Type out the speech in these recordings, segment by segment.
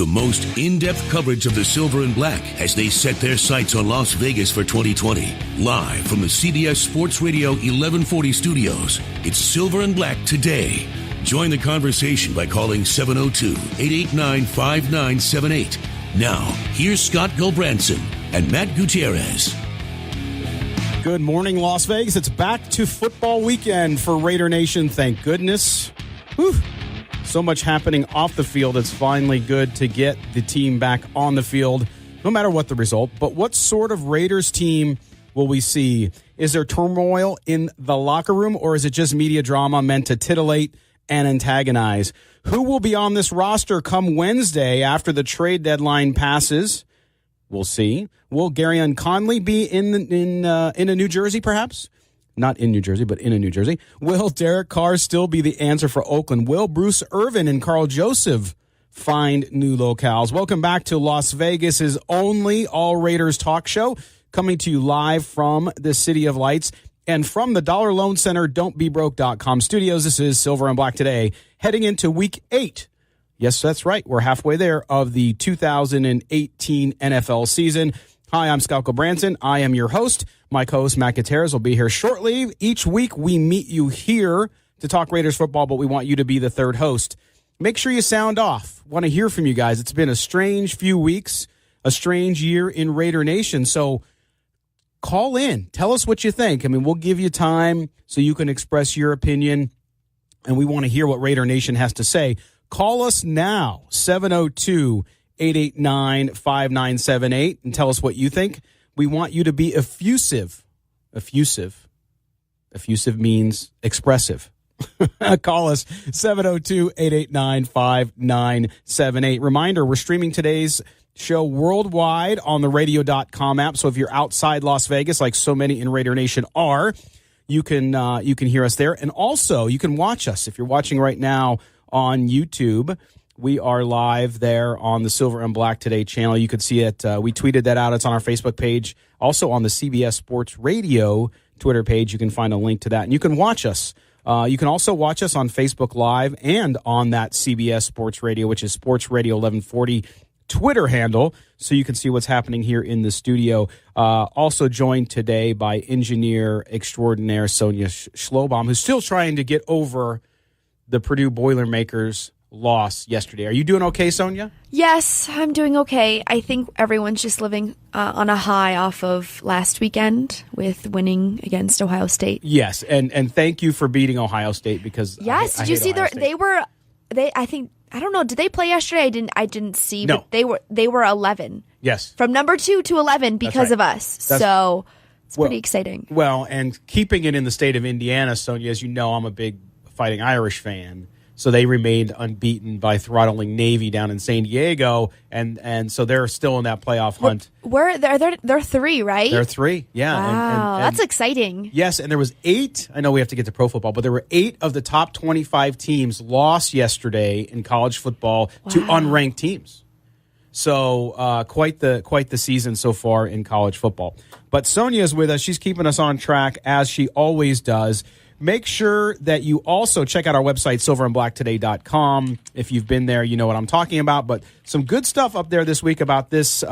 The most in-depth coverage of the Silver and Black as they set their sights on Las Vegas for 2020. Live from the CBS Sports Radio 1140 studios, it's Silver and Black today. Join the conversation by calling 702-889-5978. Now, here's Scott Gilbranson and Matt Gutierrez. Good morning, Las Vegas. It's back to football weekend for Raider Nation. Thank goodness. Whew. So much happening off the field. It's finally good to get the team back on the field, no matter what the result. But what sort of Raiders team will we see? Is there turmoil in the locker room, or is it just media drama meant to titillate and antagonize? Who will be on this roster come Wednesday after the trade deadline passes? We'll see. Will Garyon Conley be in a New Jersey, perhaps? Not in New Jersey, but in a New Jersey. Will Derek Carr still be the answer for Oakland? Will Bruce Irvin and Carl Joseph find new locales? Welcome back to Las Vegas's only All Raiders talk show, coming to you live from the City of Lights and from the Dollar Loan Center, don'tbebroke.com studios. This is Silver and Black today, heading into Week 8. Yes, that's right. We're halfway there of the 2018 NFL season. Hi, I'm Scott Gilbranson. I am your host. My co-host, Matt Gutierrez, will be here shortly. Each week, we meet you here to talk Raiders football, but we want you to be the third host. Make sure you sound off. Want to hear from you guys. It's been a strange few weeks, a strange year in Raider Nation. So call in. Tell us what you think. I mean, we'll give you time so you can express your opinion, and we want to hear what Raider Nation has to say. Call us now, 702-889-5978, and tell us what you think. We want you to be effusive. Effusive means expressive. Call us, 702-889-5978. Reminder, we're streaming today's show worldwide on the radio.com app. So if you're outside Las Vegas, like so many in Raider Nation are, you can hear us there. And also, you can watch us. If you're watching right now on YouTube, we are live there on the Silver and Black Today channel. You could see it. We tweeted that out. It's on our Facebook page. Also on the CBS Sports Radio Twitter page, you can find a link to that. And you can watch us. You can also watch us on Facebook Live and on that CBS Sports Radio, which is Sports Radio 1140 Twitter handle, so you can see what's happening here in the studio. Also joined today by engineer extraordinaire Sonia Schlobaum, who's still trying to get over the Purdue Boilermakers loss yesterday. Are you doing okay, Sonia? Yes, I'm doing okay. I think everyone's just living on a high off of last weekend with winning against Ohio State. Yes, and thank you for beating Ohio State, because yes, did you see I don't know, did they play yesterday? I didn't see, no. But they were 11. Yes. From number 2 to 11 because of us. So it's pretty exciting. Well, and keeping it in the state of Indiana, Sonia, as you know, I'm a big Fighting Irish fan. So they remained unbeaten by throttling Navy down in San Diego, and so they're still in that playoff hunt. They're 3, right? They're 3, yeah. Wow, and that's exciting. Yes, and there was 8. I know we have to get to pro football, but there were 8 of the top 25 teams lost yesterday in college football to unranked teams. So quite the season so far in college football. But Sonia's with us. She's keeping us on track, as she always does. Make sure that you also check out our website, silverandblacktoday.com. If you've been there, you know what I'm talking about. But some good stuff up there this week about this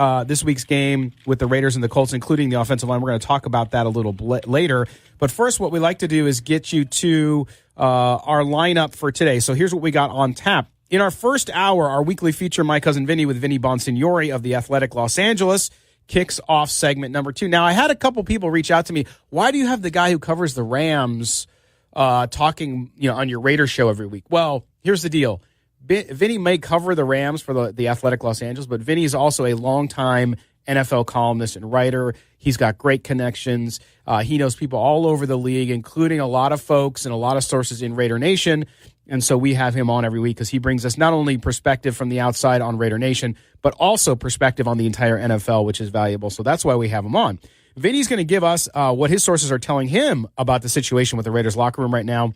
week's game with the Raiders and the Colts, including the offensive line. We're going to talk about that a little later. But first, what we like to do is get you to our lineup for today. So here's what we got on tap. In our first hour, our weekly feature, My Cousin Vinny with Vinny Bonsignore of the Athletic Los Angeles, kicks off segment number 2. Now, I had a couple people reach out to me. Why do you have the guy who covers the Rams talking, on your Raiders show every week? Well, here's the deal. Vinny may cover the Rams for the Athletic Los Angeles, but Vinny is also a longtime NFL columnist and writer. He's got great connections. He knows people all over the league, including a lot of folks and a lot of sources in Raider Nation. And so we have him on every week because he brings us not only perspective from the outside on Raider Nation, but also perspective on the entire NFL, which is valuable. So that's why we have him on. Vinny's going to give us what his sources are telling him about the situation with the Raiders locker room right now.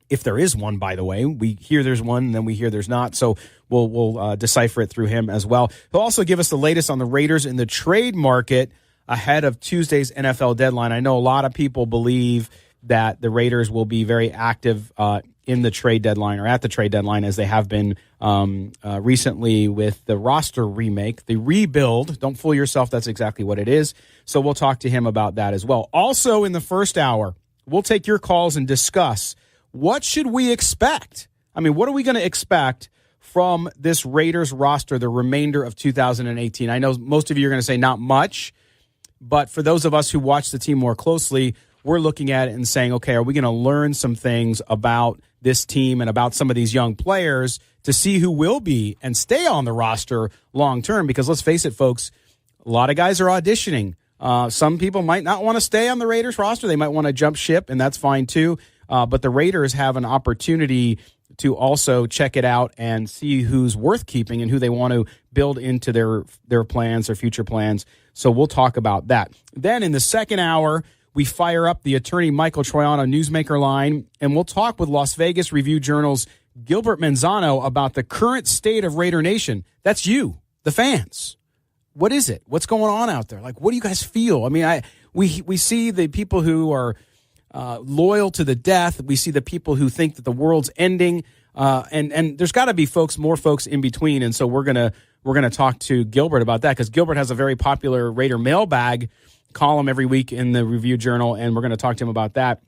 If there is one, by the way. We hear there's one, and then we hear there's not. So we'll decipher it through him as well. He'll also give us the latest on the Raiders in the trade market ahead of Tuesday's NFL deadline. I know a lot of people believe that the Raiders will be very active in the trade deadline or at the trade deadline as they have been recently with the roster remake, the rebuild. Don't fool yourself. That's exactly what it is. So we'll talk to him about that as well. Also in the first hour, we'll take your calls and discuss what should we expect? I mean, what are we going to expect from this Raiders roster the remainder of 2018? I know most of you are going to say not much, but for those of us who watch the team more closely, we're looking at it and saying, okay, are we going to learn some things about this team and about some of these young players to see who will be and stay on the roster long term? Because let's face it, folks, a lot of guys are auditioning. Some people might not want to stay on the Raiders roster. They might want to jump ship, and that's fine too. But the Raiders have an opportunity to also check it out and see who's worth keeping and who they want to build into their plans, their future plans. So we'll talk about that. Then in the second hour, we fire up the attorney Michael Troiano Newsmaker line, and we'll talk with Las Vegas Review-Journal's Gilbert Manzano about the current state of Raider Nation. That's you, the fans. What is it? What's going on out there? Like, what do you guys feel? I mean, we see the people who are loyal to the death. We see the people who think that the world's ending, and there's got to be more folks in between. And so we're gonna talk to Gilbert about that, because Gilbert has a very popular Raider mailbag column every week in the Review Journal, and we're going to talk to him about that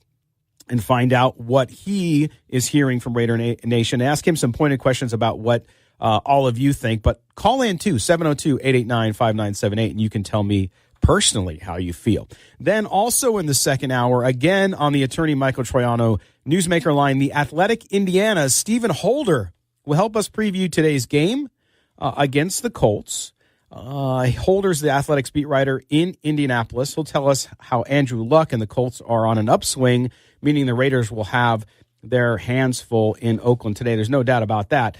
and find out what he is hearing from Raider Nation. Ask him some pointed questions about what all of you think. But call in too, 702-889-5978, and you can tell me personally how you feel. Then also in the second hour, again on the attorney Michael Troiano Newsmaker line, the Athletic Indiana's Stephen Holder will help us preview today's game against the Colts. Holder's the Athletics beat writer in Indianapolis. He'll tell us how Andrew Luck and the Colts are on an upswing, meaning the Raiders will have their hands full in Oakland today. There's no doubt about that.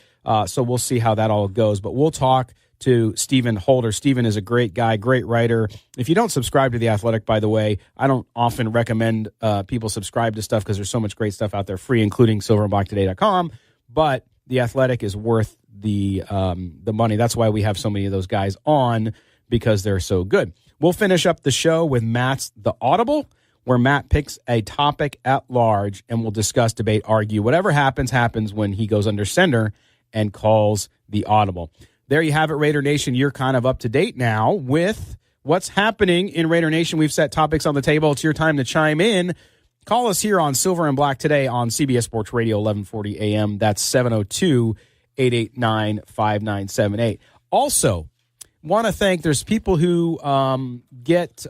So we'll see how that all goes. But we'll talk to Stephen Holder. Stephen is a great guy, great writer. If you don't subscribe to The Athletic, by the way, I don't often recommend people subscribe to stuff because there's so much great stuff out there free, including silverandblacktoday.com. But The Athletic is worth the money. That's why we have so many of those guys on, because they're so good. We'll finish up the show with Matt's The Audible, where Matt picks a topic at large and we'll discuss, debate, argue. Whatever happens when he goes under center and calls the audible. There you have it, Raider Nation. You're kind of up to date now with what's happening in Raider Nation. We've set topics on the table. It's your time to chime in. Call us here on Silver and Black today on CBS Sports Radio 1140 AM. That's 702-889-5978. Also, want to thank, there's people who get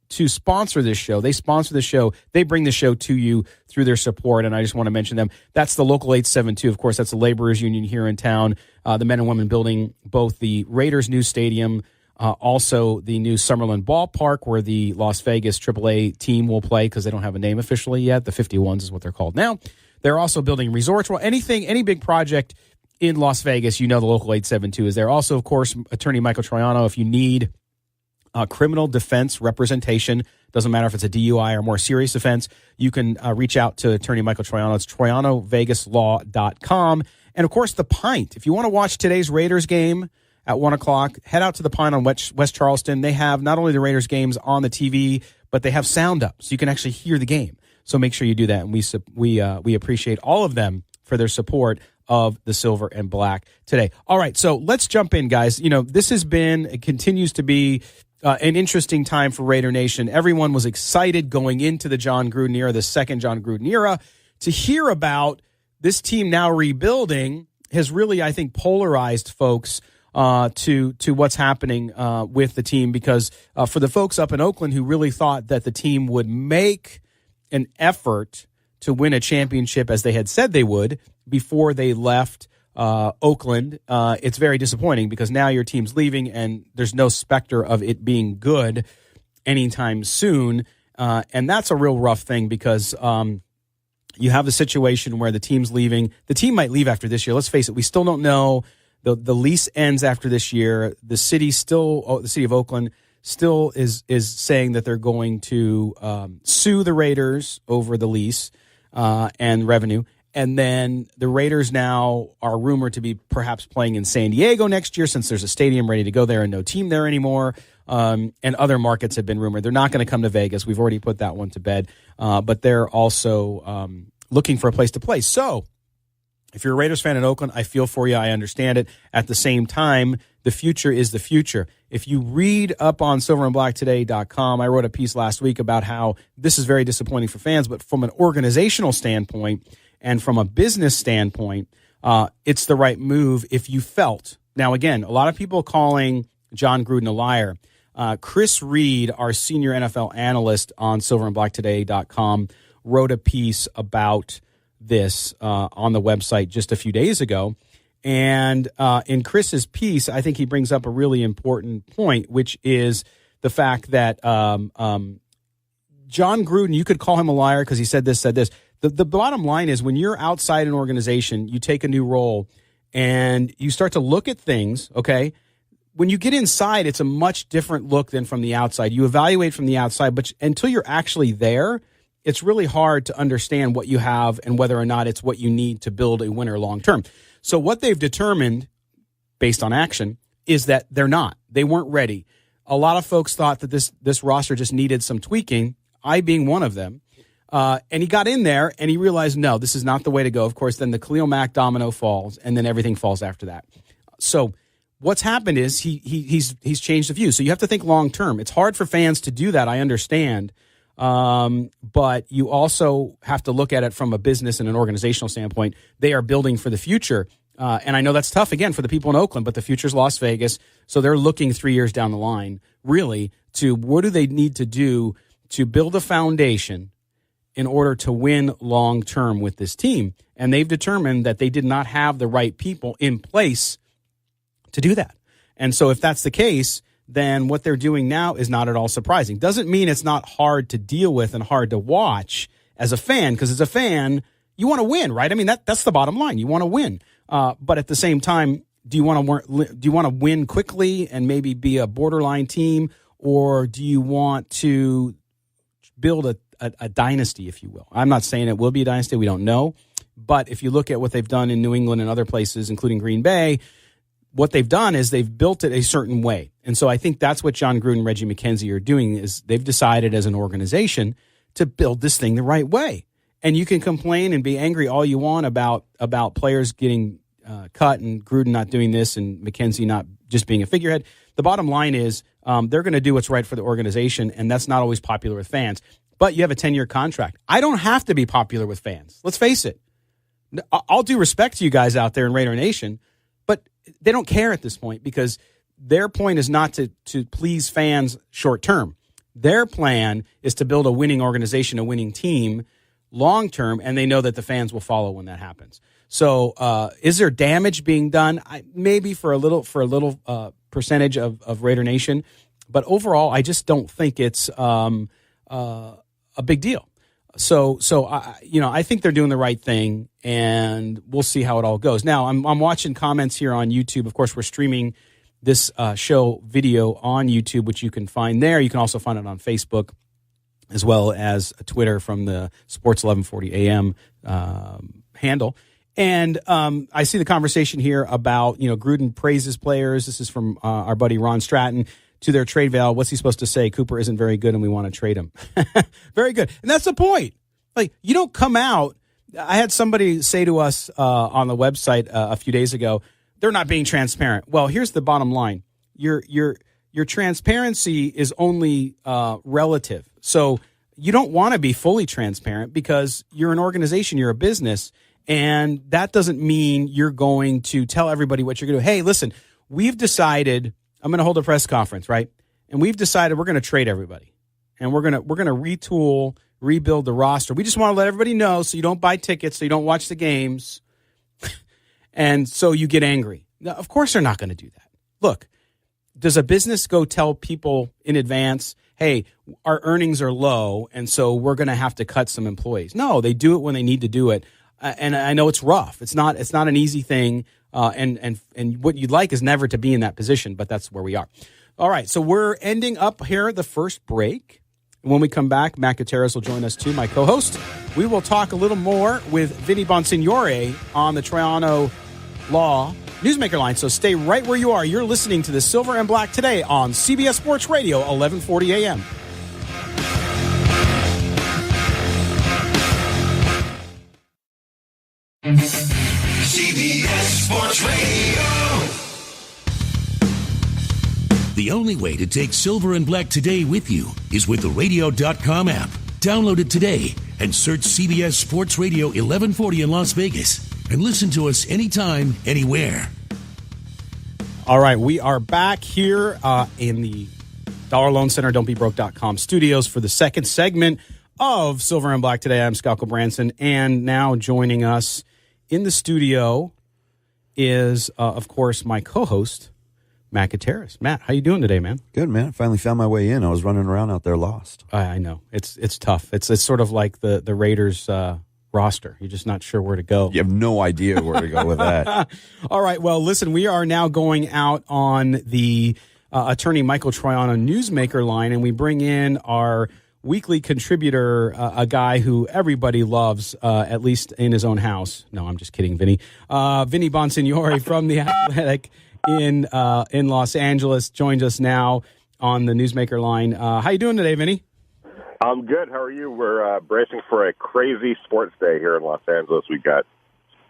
to sponsor this show. They sponsor the show. They bring the show to you through their support, and I just want to mention them. That's the Local 872. Of course, that's the laborers union here in town. The men and women building both the Raiders' new stadium, also the new Summerlin Ballpark, where the Las Vegas AAA team will play, because they don't have a name officially yet. The 51s is what they're called now. They're also building resorts. Well, any big project in Las Vegas, you know the Local 872 is there. Also, of course, attorney Michael Troiano, if you need criminal defense representation, doesn't matter if it's a DUI or more serious offense, you can reach out to attorney Michael Troiano. It's TroianoVegasLaw.com. And, of course, The Pint. If you want to watch today's Raiders game at 1 o'clock, head out to The Pint on West Charleston. They have not only the Raiders games on the TV, but they have sound up, so you can actually hear the game. So make sure you do that, and we appreciate all of them for their support of the Silver and Black today. All right, so let's jump in, guys. You know, this has been, it continues to be an interesting time for Raider Nation. Everyone was excited going into the John Gruden era, the second John Gruden era. To hear about this team now rebuilding has really, I think, polarized folks to what's happening with the team, because for the folks up in Oakland who really thought that the team would make an effort to win a championship as they had said they would before they left Oakland, it's very disappointing, because now your team's leaving and there's no specter of it being good anytime soon. And that's a real rough thing, because you have the situation where the team's leaving. The team might leave after this year. Let's face it, we still don't know. The lease ends after this year. The city of Oakland still is saying that they're going to sue the Raiders over the lease and revenue. And then the Raiders now are rumored to be perhaps playing in San Diego next year, since there's a stadium ready to go there and no team there anymore. And other markets have been rumored. They're not going to come to Vegas. We've already put that one to bed. But they're also looking for a place to play. So if you're a Raiders fan in Oakland, I feel for you. I understand it. At the same time, the future is the future. If you read up on silverandblacktoday.com, I wrote a piece last week about how this is very disappointing for fans, but from an organizational standpoint and from a business standpoint, it's the right move if you felt. Now, again, a lot of people calling John Gruden a liar. Chris Reed, our senior NFL analyst on silverandblacktoday.com, wrote a piece about this on the website just a few days ago. And in Chris's piece, I think he brings up a really important point, which is the fact that John Gruden, you could call him a liar because he said this. The bottom line is when you're outside an organization, you take a new role and you start to look at things, okay? When you get inside, it's a much different look than from the outside. You evaluate from the outside, but until you're actually there, it's really hard to understand what you have and whether or not it's what you need to build a winner long term. So what they've determined, based on action, is that they're not. They weren't ready. A lot of folks thought that this roster just needed some tweaking, I being one of them. And he got in there and he realized, no, this is not the way to go. Of course, then the Khalil Mack domino falls, and then everything falls after that. So what's happened is he's changed the view. So you have to think long term. It's hard for fans to do that, I understand. But you also have to look at it from a business and an organizational standpoint. They are building for the future. And I know that's tough, again, for the people in Oakland, but the future's Las Vegas. So they're looking 3 years down the line, really, to what do they need to do to build a foundation in order to win long term with this team. And they've determined that they did not have the right people in place to do that. And so if that's the case, then what they're doing now is not at all surprising. Doesn't mean it's not hard to deal with and hard to watch as a fan, because as a fan, you want to win, right? I mean, that's the bottom line. You want to win. But at the same time, do you want to win quickly and maybe be a borderline team, or do you want to build a dynasty, if you will? I'm not saying it will be a dynasty. We don't know. But if you look at what they've done in New England and other places, including Green Bay, what they've done is they've built it a certain way. And so I think that's what John Gruden and Reggie McKenzie are doing, is they've decided as an organization to build this thing the right way. And you can complain and be angry all you want about players getting cut and Gruden not doing this and McKenzie not just being a figurehead. The bottom line is they're going to do what's right for the organization, and that's not always popular with fans. But you have a 10-year contract. I don't have to be popular with fans. Let's face it. I'll do respect to you guys out there in Raider Nation, but they don't care at this point, because their point is not to please fans short term. Their plan is to build a winning organization, a winning team long term, and they know that the fans will follow when that happens. So is there damage being done? Maybe for a little percentage of Raider Nation, but overall, I just don't think it's a big deal. So I think they're doing the right thing, and we'll see how it all goes. Now, I'm watching comments here on YouTube. Of course, we're streaming this show video on YouTube, which you can find there. You can also find it on Facebook, as well as Twitter from the Sports 1140 AM handle. And I see the conversation here about, Gruden praises players. This is from our buddy Ron Stratton. To their trade value, what's he supposed to say? Cooper isn't very good and we want to trade him. Very good. And that's the point. Like, you don't come out. I had somebody say to us on the website a few days ago, they're not being transparent. Well, here's the bottom line. Your transparency is only relative. So you don't want to be fully transparent, because you're an organization, you're a business, and that doesn't mean you're going to tell everybody what you're going to do. Hey, listen, we've decided I'm going to hold a press conference, right? And we've decided we're going to trade everybody, and we're going to retool, rebuild the roster. We just want to let everybody know, so you don't buy tickets, so you don't watch the games, and so you get angry. Now, of course, they're not going to do that. Look, does a business go tell people in advance, hey, our earnings are low, and so we're going to have to cut some employees? No, they do it when they need to do it. And I know it's rough. It's not an easy thing. And what you'd like is never to be in that position, but that's where we are. All right, so we're ending up here the first break. When we come back, Matt Gutierrez will join us too, my co-host. We will talk a little more with Vinny Bonsignore on the Triano Law Newsmaker line. So stay right where you are. You're listening to the Silver and Black today on CBS Sports Radio, 1140 AM. CBS Sports Radio. The only way to take Silver and Black today with you is with the radio.com app. Download it today and search CBS Sports Radio 1140 in Las Vegas and listen to us anytime, anywhere. All right, we are back here in the Dollar Loan Center, don'tbebroke.com studios for the second segment of Silver and Black today. I'm Scott Branson, and now joining us in the studio is, of course, my co-host, Matt Gutierrez. Matt, how you doing today, man? Good, man. Finally found my way in. I was running around out there lost. I know. It's tough. It's sort of like the Raiders roster. You're just not sure where to go. You have no idea where to go with that. All right. Well, listen, we are now going out on the attorney Michael Troiano newsmaker line, and we bring in our weekly contributor, a guy who everybody loves, at least in his own house. No, I'm just kidding, Vinny. Vinny Bonsignore from The Athletic in Los Angeles joins us now on the newsmaker line. How you doing today, Vinny? I'm good. How are you? We're bracing for a crazy sports day here in Los Angeles. We got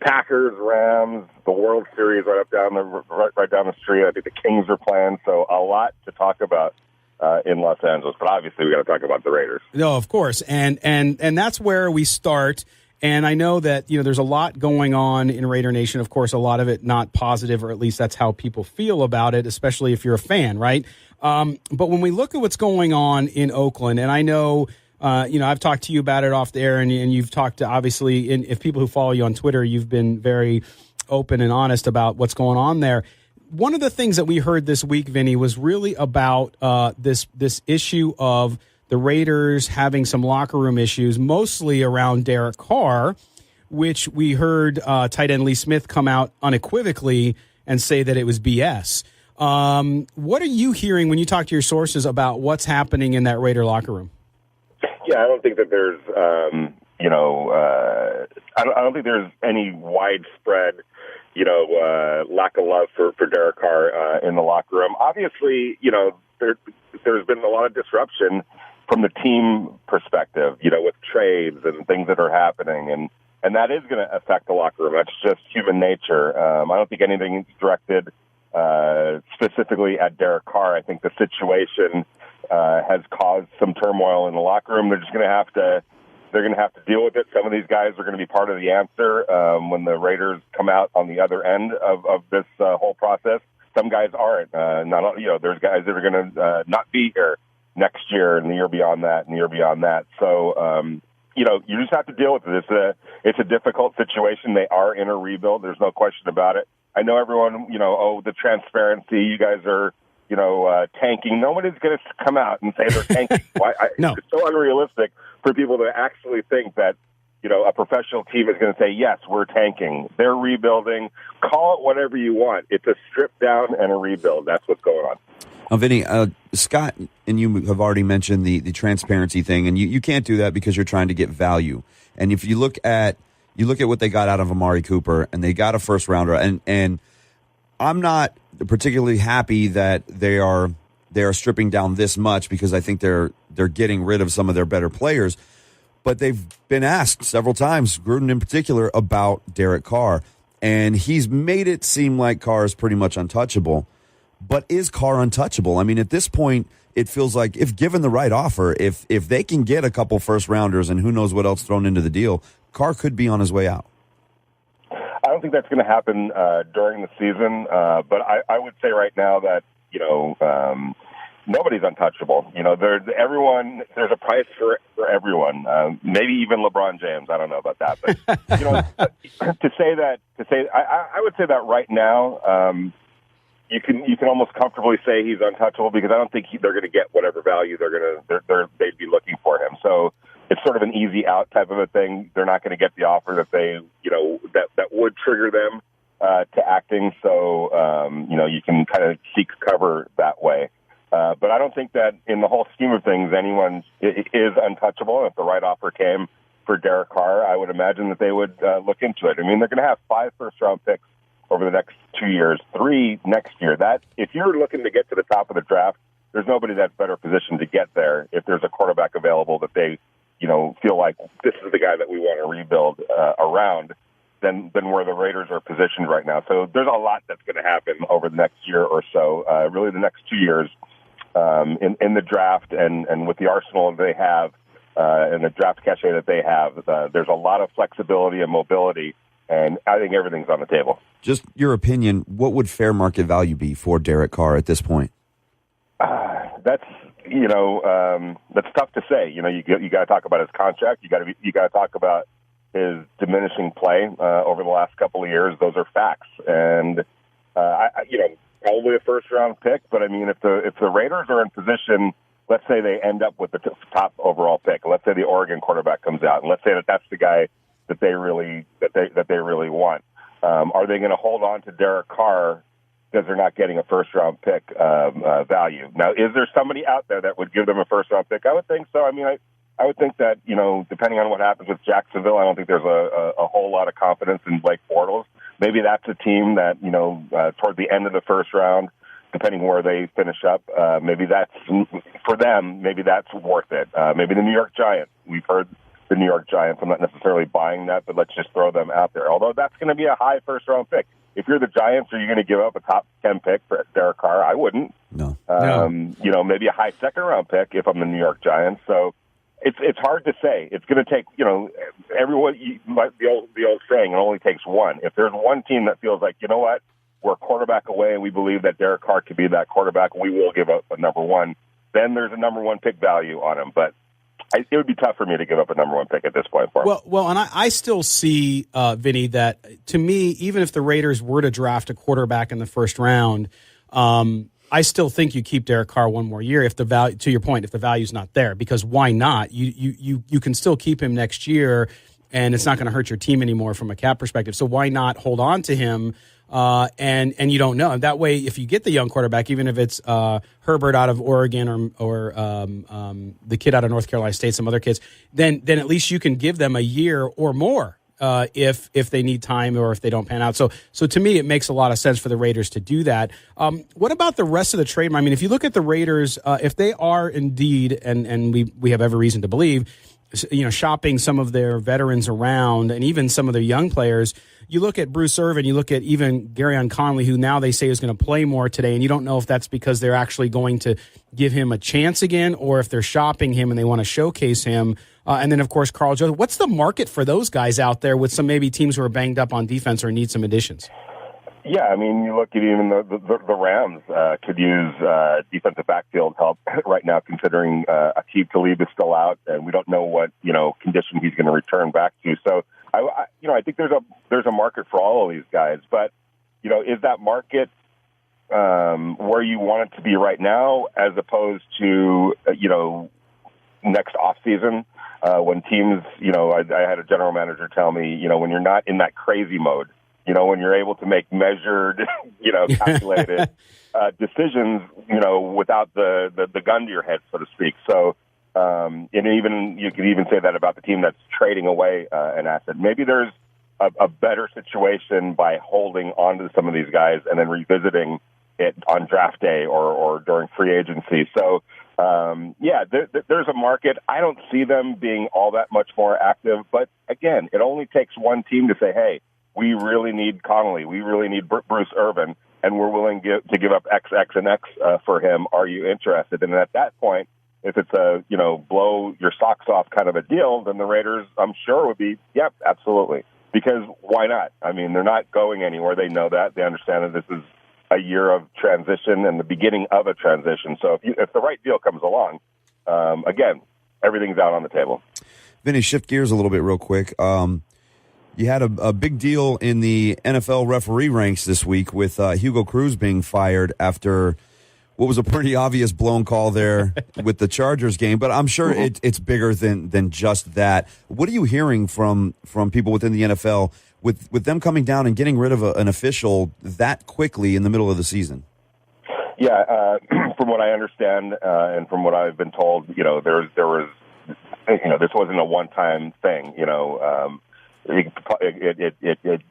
Packers, Rams, the World Series right down the street. I think the Kings are playing, so a lot to talk about in Los Angeles. But obviously, we got to talk about the Raiders. No, of course, and that's where we start. And I know that, there's a lot going on in Raider Nation. Of course, a lot of it not positive, or at least that's how people feel about it, especially if you're a fan, right? But when we look at what's going on in Oakland, and I know, I've talked to you about it off the air, and you've talked to, obviously, if people who follow you on Twitter, you've been very open and honest about what's going on there. One of the things that we heard this week, Vinny, was really about this issue of the Raiders having some locker room issues, mostly around Derek Carr, which we heard tight end Lee Smith come out unequivocally and say that it was BS. What are you hearing when you talk to your sources about what's happening in that Raider locker room? Yeah, I don't think that there's, I don't think there's any widespread, lack of love for Derek Carr in the locker room. Obviously, there's been a lot of disruption from the team perspective, with trades and things that are happening, and that is going to affect the locker room. That's just human nature. I don't think anything's directed specifically at Derek Carr. I think the situation has caused some turmoil in the locker room. They're going to have to deal with it. Some of these guys are going to be part of the answer when the Raiders come out on the other end of this whole process. Some guys aren't. There's guys that are going to not be here next year and the year beyond that and the year beyond that. So, you just have to deal with it. It's a difficult situation. They are in a rebuild. There's no question about it. I know everyone, the transparency, you guys are, tanking. Nobody's going to come out and say they're tanking. No. It's so unrealistic for people to actually think that, a professional team is going to say, yes, we're tanking. They're rebuilding. Call it whatever you want. It's a strip down and a rebuild. That's what's going on. Vinny, Scott and you have already mentioned the transparency thing, and you can't do that because you're trying to get value. And if you look at what they got out of Amari Cooper, and they got a first rounder, and I'm not particularly happy that they are stripping down this much, because I think they're getting rid of some of their better players. But they've been asked several times, Gruden in particular, about Derek Carr, and he's made it seem like Carr is pretty much untouchable. But is Carr untouchable? I mean, at this point, it feels like if given the right offer, if they can get a couple first rounders and who knows what else thrown into the deal, Carr could be on his way out. I don't think that's going to happen during the season, but I would say right now that nobody's untouchable. There's a price for everyone. Maybe even LeBron James. I don't know about that, but I would say that right now. You can almost comfortably say he's untouchable, because I don't think they're going to get whatever value they'd be looking for him. So it's sort of an easy out type of a thing. They're not going to get the offer that they that would trigger them to acting. So you can kind of seek cover that way. But I don't think that in the whole scheme of things, anyone is untouchable. If the right offer came for Derek Carr, I would imagine that they would look into it. I mean, they're going to have 5 first-round picks over the next 2 years, 3 next year. That if you're looking to get to the top of the draft, there's nobody that's better positioned to get there if there's a quarterback available that they, feel like this is the guy that we want to rebuild around. than where the Raiders are positioned right now. So there's a lot that's going to happen over the next year or so, really the next 2 years in the draft and with the arsenal that they have and the draft cachet that they have. There's a lot of flexibility and mobility, and I think everything's on the table. Just your opinion, what would fair market value be for Derek Carr at this point? That's tough to say. You got to talk about his contract. You got to talk about his diminishing play over the last couple of years. Those are facts, and probably a first round pick. But I mean, if the Raiders are in position, let's say they end up with the top overall pick. Let's say the Oregon quarterback comes out, and let's say that's the guy that they really want. Are they going to hold on to Derek Carr because they're not getting a first-round pick value? Now, is there somebody out there that would give them a first-round pick? I would think so. I mean, I would think that, depending on what happens with Jacksonville, I don't think there's a whole lot of confidence in Blake Bortles. Maybe that's a team that, toward the end of the first round, depending where they finish up, maybe that's, for them, maybe that's worth it. Maybe the New York Giants. We've heard the New York Giants. I'm not necessarily buying that, but let's just throw them out there. Although that's going to be a high first-round pick. If you're the Giants, are you going to give up a top 10 pick for Derek Carr? I wouldn't. No. Maybe a high second-round pick if I'm the New York Giants. So it's hard to say. It's going to take, everyone, the old saying, it only takes one. If there's one team that feels like, you know what, we're a quarterback away and we believe that Derek Carr could be that quarterback, we will give up a number one. Then there's a number one pick value on him. But it would be tough for me to give up a number one pick at this point for him. Well, and I still see, Vinny, that to me, even if the Raiders were to draft a quarterback in the first round, I still think you keep Derek Carr one more year if the value, to your point, if the value's not there, because why not? You can still keep him next year, and it's not going to hurt your team anymore from a cap perspective. So why not hold on to him? And you don't know. And that way, if you get the young quarterback, even if it's Herbert out of Oregon or the kid out of North Carolina State, some other kids, then at least you can give them a year or more if they need time or if they don't pan out. So to me, it makes a lot of sense for the Raiders to do that. What about the rest of the trade? I mean, if you look at the Raiders, if they are indeed, and we have every reason to believe, shopping some of their veterans around and even some of their young players. You look at Bruce Irvin, you look at even Garyon Conley, who now they say is going to play more today, and you don't know if that's because they're actually going to give him a chance again or if they're shopping him and they want to showcase him. And then, of course, Carl Jones. What's the market for those guys out there with some maybe teams who are banged up on defense or need some additions? Yeah, I mean, you look at even the Rams could use defensive backfield help right now, considering Aqib Talib is still out, and we don't know what condition he's going to return back to. So, I think there's a market for all of these guys, but is that market where you want it to be right now, as opposed to next off season when teams I had a general manager tell me when you're not in that crazy mode. When you're able to make measured, calculated decisions, without the gun to your head, so to speak. So, and even you could even say that about the team that's trading away an asset. Maybe there's a better situation by holding on to some of these guys and then revisiting it on draft day or during free agency. So, there's a market. I don't see them being all that much more active. But again, it only takes one team to say, hey, we really need Connolly. We really need Bruce Irvin, and we're willing to give up X, X, and X for him. Are you interested? And at that point, if it's a blow your socks off kind of a deal, then the Raiders, I'm sure, would be, yep, absolutely. Because why not? I mean, they're not going anywhere. They know that. They understand that this is a year of transition and the beginning of a transition. So if the right deal comes along, again, everything's out on the table. Vinny, shift gears a little bit real quick. You had a big deal in the NFL referee ranks this week with Hugo Cruz being fired after what was a pretty obvious blown call there with the Chargers game. But I'm sure it's bigger than just that. What are you hearing from people within the NFL with them coming down and getting rid of an official that quickly in the middle of the season? Yeah, from what I understand and from what I've been told, there was this wasn't a one-time thing. It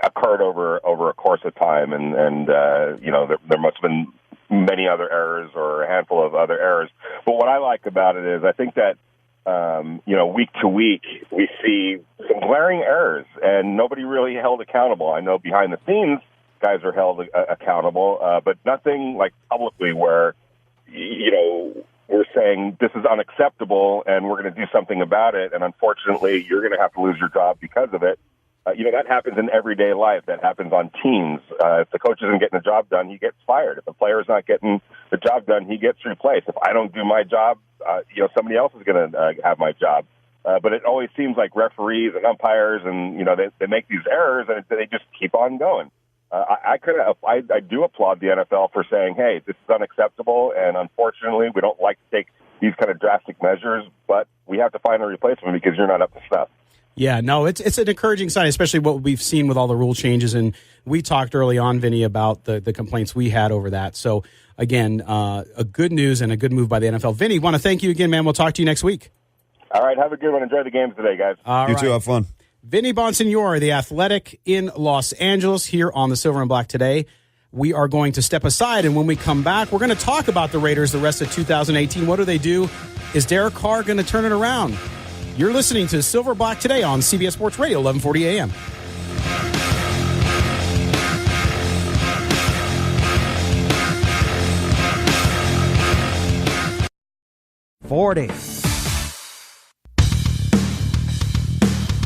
occurred over a course of time, and there must have been many other errors or a handful of other errors. But what I like about it is I think that week to week, we see some glaring errors, and nobody really held accountable. I know behind the scenes, guys are held accountable, but nothing like publicly where, we're saying this is unacceptable and we're going to do something about it. And unfortunately, you're going to have to lose your job because of it. That happens in everyday life. That happens on teams. If the coach isn't getting the job done, he gets fired. If the player is not getting the job done, he gets replaced. If I don't do my job, somebody else is going to have my job. But it always seems like referees and umpires, and they make these errors, and they just keep on going. I do applaud the NFL for saying, hey, this is unacceptable, and unfortunately, we don't like to take these kind of drastic measures, but we have to find a replacement because you're not up to snuff. Yeah, no, it's an encouraging sign, especially what we've seen with all the rule changes. And we talked early on, Vinny, about the complaints we had over that. So, again, a good news and a good move by the NFL. Vinny, want to thank you again, man. We'll talk to you next week. All right, have a good one. Enjoy the games today, guys. You too, have fun. Vinny Bonsignore, The Athletic in Los Angeles, here on the Silver and Black today. We are going to step aside, and when we come back, we're going to talk about the Raiders the rest of 2018. What do they do? Is Derek Carr going to turn it around? You're listening to Silver Black today on CBS Sports Radio, 1140 AM.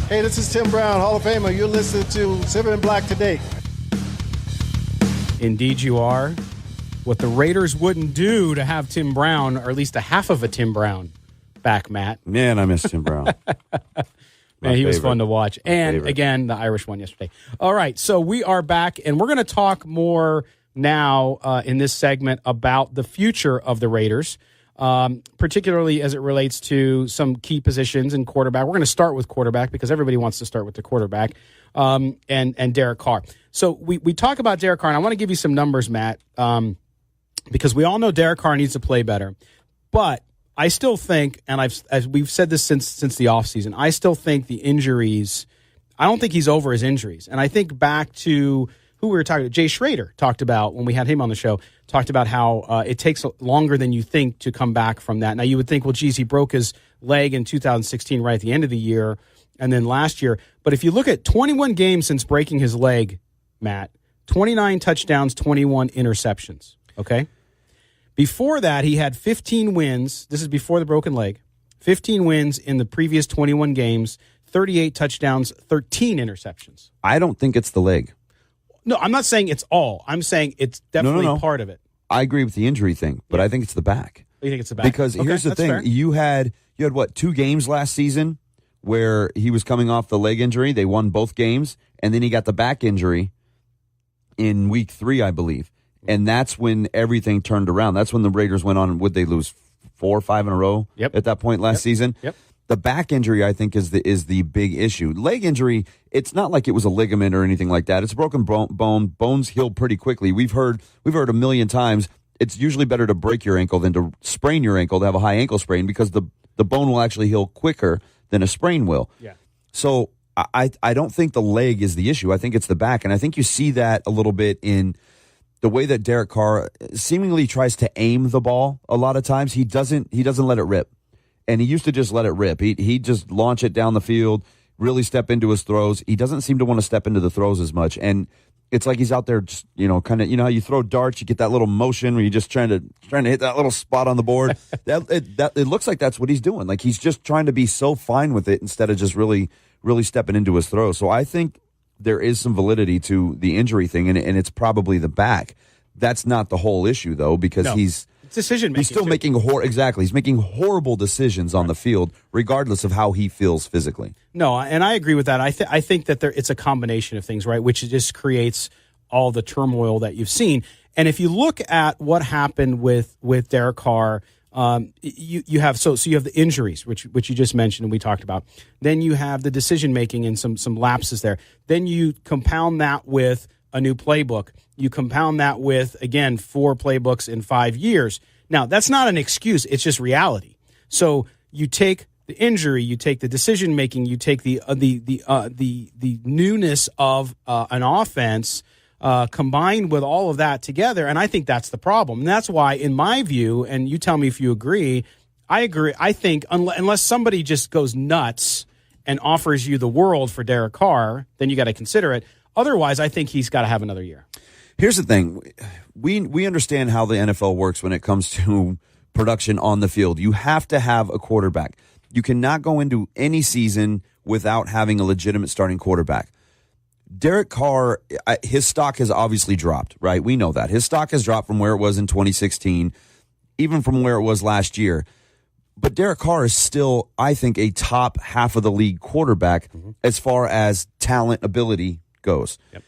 Hey, this is Tim Brown, Hall of Famer. You're listening to Silver and Black today. Indeed you are. What the Raiders wouldn't do to have Tim Brown, or at least a half of a Tim Brown, back, Matt. Man, I miss Tim Brown. Man, he was fun to watch. And, again, the Irish won yesterday. All right, so we are back, and we're going to talk more now in this segment about the future of the Raiders, particularly as it relates to some key positions in quarterback. We're going to start with quarterback because everybody wants to start with the quarterback, and Derek Carr. So we talk about Derek Carr, and I want to give you some numbers, Matt, because we all know Derek Carr needs to play better. But I still think, and as we've said this since the offseason, I still think the injuries, I don't think he's over his injuries. And I think back to who we were talking to, Jay Schrader talked about when we had him on the show, talked about how it takes longer than you think to come back from that. Now, you would think, well, geez, he broke his leg in 2016 right at the end of the year and then last year. But if you look at 21 games since breaking his leg, Matt, 29 touchdowns, 21 interceptions, okay? Before that, he had 15 wins. This is before the broken leg. 15 wins in the previous 21 games, 38 touchdowns, 13 interceptions. I don't think it's the leg. No, I'm not saying it's all. I'm saying it's definitely part of it. I agree with the injury thing, but I think it's the back. You think it's the back? Because here's the thing. Fair. You had what, 2 games last season where he was coming off the leg injury. They won both games, and then he got the back injury in week 3, I believe. And that's when everything turned around. That's when the Raiders went on. Would they lose 4 or 5 in a row at that point last season? Yep. The back injury, I think, is the big issue. Leg injury, it's not like it was a ligament or anything like that. It's a broken bone. Bones heal pretty quickly. We've heard a million times it's usually better to break your ankle than to sprain your ankle, to have a high ankle sprain, because the bone will actually heal quicker than a sprain will. Yeah. So I don't think the leg is the issue. I think it's the back, and I think you see that a little bit in the way that Derek Carr seemingly tries to aim the ball. A lot of times he doesn't let it rip. And he used to just let it rip. He'd just launch it down the field, really step into his throws. He doesn't seem to want to step into the throws as much. And it's like he's out there just, kind of, how you throw darts, you get that little motion where you're just trying to hit that little spot on the board. It looks like that's what he's doing. Like he's just trying to be so fine with it instead of just really, really stepping into his throws. So I think there is some validity to the injury thing, and it's probably the back. That's not the whole issue, though, because he's decision making. He's still making He's making horrible decisions on the field, regardless of how he feels physically. No, and I agree with that. I think that it's a combination of things, right? Which just creates all the turmoil that you've seen. And if you look at what happened with Derek Carr, you have the injuries, which you just mentioned and we talked about. Then you have the decision making and some lapses there. Then you compound that with a new playbook. You compound that with, again, 4 playbooks in 5 years. Now, that's not an excuse. It's just reality. So you take the injury, you take the decision making, you take the newness of an offense, combined with all of that together, and I think that's the problem. And that's why, in my view, and you tell me if you agree, I agree. I think unless somebody just goes nuts and offers you the world for Derek Carr, then you got to consider it. Otherwise, I think he's got to have another year. Here's the thing. We understand how the NFL works when it comes to production on the field. You have to have a quarterback. You cannot go into any season without having a legitimate starting quarterback. Derek Carr, his stock has obviously dropped, right? We know that. His stock has dropped from where it was in 2016, even from where it was last year. But Derek Carr is still, I think, a top half of the league quarterback as far as talent ability goes. Yep.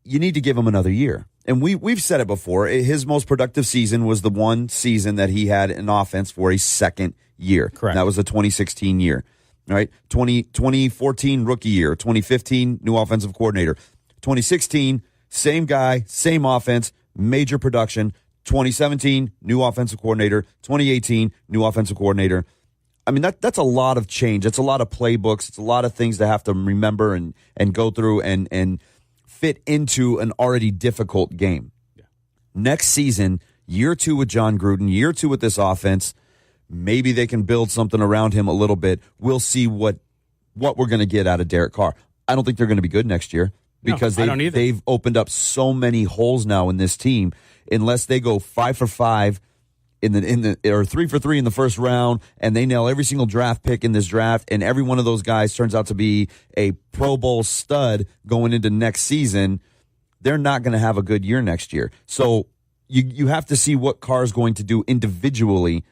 You need to give him another year. And we've said it before. His most productive season was the one season that he had an offense for a second year. Correct. That was the 2016 year. Right? 2014 rookie year. 2015 new offensive coordinator. 2016, same guy, same offense, major production. 2017, new offensive coordinator. 2018, new offensive coordinator. I mean, that's a lot of change. It's a lot of playbooks. It's a lot of things to have to remember and go through and fit into an already difficult game. Yeah. Next season, year 2 with John Gruden, year 2 with this offense, maybe they can build something around him a little bit. We'll see what we're going to get out of Derek Carr. I don't think they're going to be good next year because they've opened up so many holes now in this team. Unless they go 5 for 5 in the or 3 for 3 in the first round, and they nail every single draft pick in this draft, and every one of those guys turns out to be a Pro Bowl stud going into next season, they're not going to have a good year next year. So you have to see what Carr's going to do individually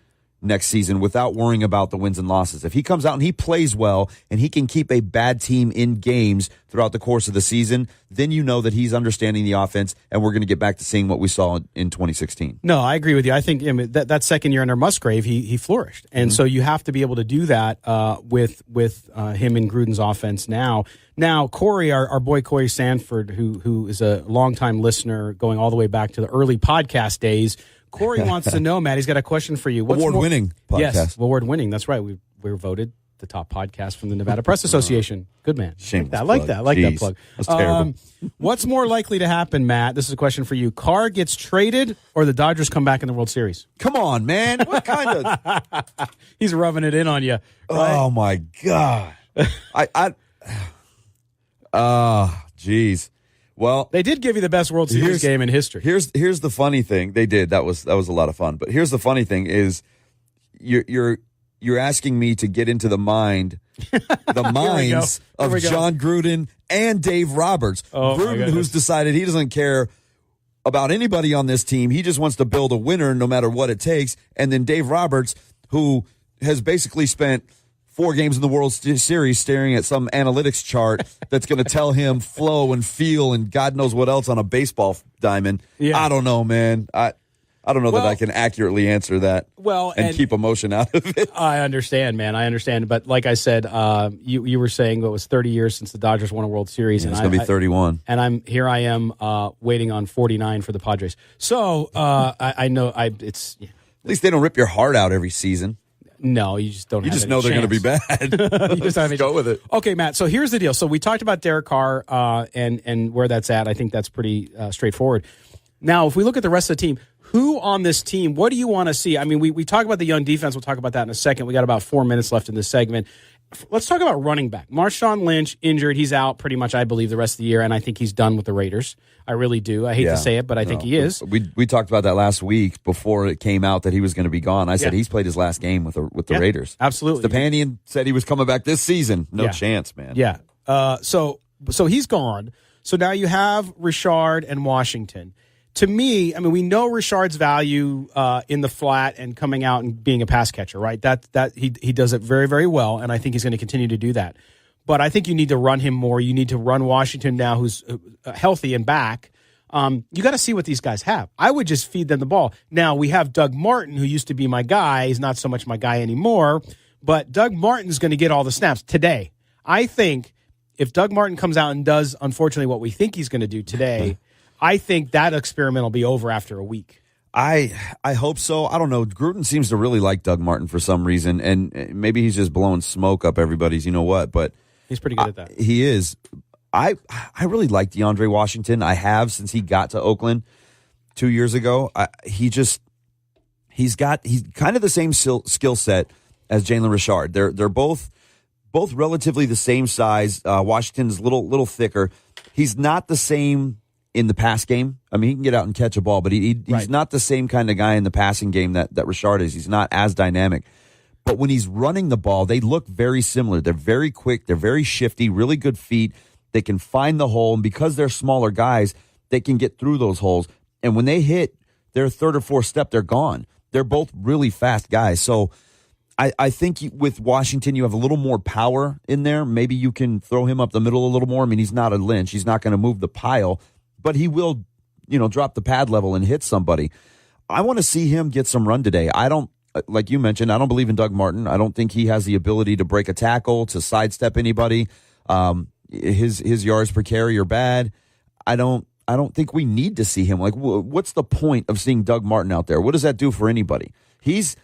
next season without worrying about the wins and losses. If he comes out and he plays well and he can keep a bad team in games throughout the course of the season, then you know that he's understanding the offense, and we're going to get back to seeing what we saw in 2016. No, I agree with you. I think that second year under Musgrave, he flourished. And so you have to be able to do that with him and Gruden's offense now. Now, Corey, our boy Corey Sanford, who is a longtime listener going all the way back to the early podcast days, Corey wants to know, Matt, he's got a question for you. Award-winning podcast. Yes, award-winning. That's right. We were voted the top podcast from the Nevada Press Association. Good man. Shameless I like that. I like that plug. That's terrible. What's more likely to happen, Matt? This is a question for you. Carr gets traded or the Dodgers come back in the World Series? Come on, man. What kind of... He's rubbing it in on you. Right? Oh, my God. Geez. Well, they did give you the best World Series game in history. Here's the funny thing. They did. That was a lot of fun. But here's the funny thing is you're asking me to get into the minds of John Gruden and Dave Roberts. Gruden, who's decided he doesn't care about anybody on this team. He just wants to build a winner no matter what it takes. And then Dave Roberts, who has basically spent 4 games in the World Series staring at some analytics chart that's going to tell him flow and feel and God knows what else on a baseball diamond. Yeah. I don't know, man. I don't know that I can accurately answer that and keep emotion out of it. I understand, man. I understand. But like I said, you were saying it was 30 years since the Dodgers won a World Series. Yeah, it's going to be 31. And I am waiting on 49 for the Padres. So I know it's... Yeah. At least they don't rip your heart out every season. No, you just don't. You just know they're going to be bad. You just have go with it. Okay, Matt. So here's the deal. So we talked about Derek Carr and where that's at. I think that's pretty straightforward. Now, if we look at the rest of the team, who on this team? What do you want to see? I mean, we talk about the young defense. We'll talk about that in a second. We got about 4 minutes left in this segment. Let's talk about running back. Marshawn Lynch injured. He's out pretty much, I believe, the rest of the year, and I think he's done with the Raiders. I really do. I hate to say it, but I think he is. We talked about that last week before it came out that he was going to be gone. I said he's played his last game with the Raiders. Absolutely. Stepanian said he was coming back this season. No chance, man. Yeah. So he's gone. So now you have Richard and Washington. To me, I mean, we know Richard's value in the flat and coming out and being a pass catcher, right? That he does it very, very well, and I think he's going to continue to do that. But I think you need to run him more. You need to run Washington now, who's healthy and back. You got to see what these guys have. I would just feed them the ball. Now, we have Doug Martin, who used to be my guy. He's not so much my guy anymore. But Doug Martin's going to get all the snaps today. I think if Doug Martin comes out and does, unfortunately, what we think he's going to do today, I think that experiment will be over after a week. I hope so. I don't know. Gruden seems to really like Doug Martin for some reason, and maybe he's just blowing smoke up everybody's you-know-what, but he's pretty good at that. He is. I really like DeAndre Washington. I have since he got to Oakland 2 years ago. He he's kind of the same skill set as Jalen Richard. They're both relatively the same size. Washington's a little thicker. He's not the same in the pass game. I mean, he can get out and catch a ball, but he's not the same kind of guy in the passing game that Richard is. He's not as dynamic. But when he's running the ball, they look very similar. They're very quick. They're very shifty, really good feet. They can find the hole, and because they're smaller guys, they can get through those holes. And when they hit their third or fourth step, they're gone. They're both really fast guys. So I think with Washington, you have a little more power in there. Maybe you can throw him up the middle a little more. I mean, he's not a Lynch. He's not going to move the pile, but he will, drop the pad level and hit somebody. I want to see him get some run today. I don't, like you mentioned, I don't believe in Doug Martin. I don't think he has the ability to break a tackle, to sidestep anybody. His yards per carry are bad. I don't think we need to see him. Like, what's the point of seeing Doug Martin out there? What does that do for anybody? He's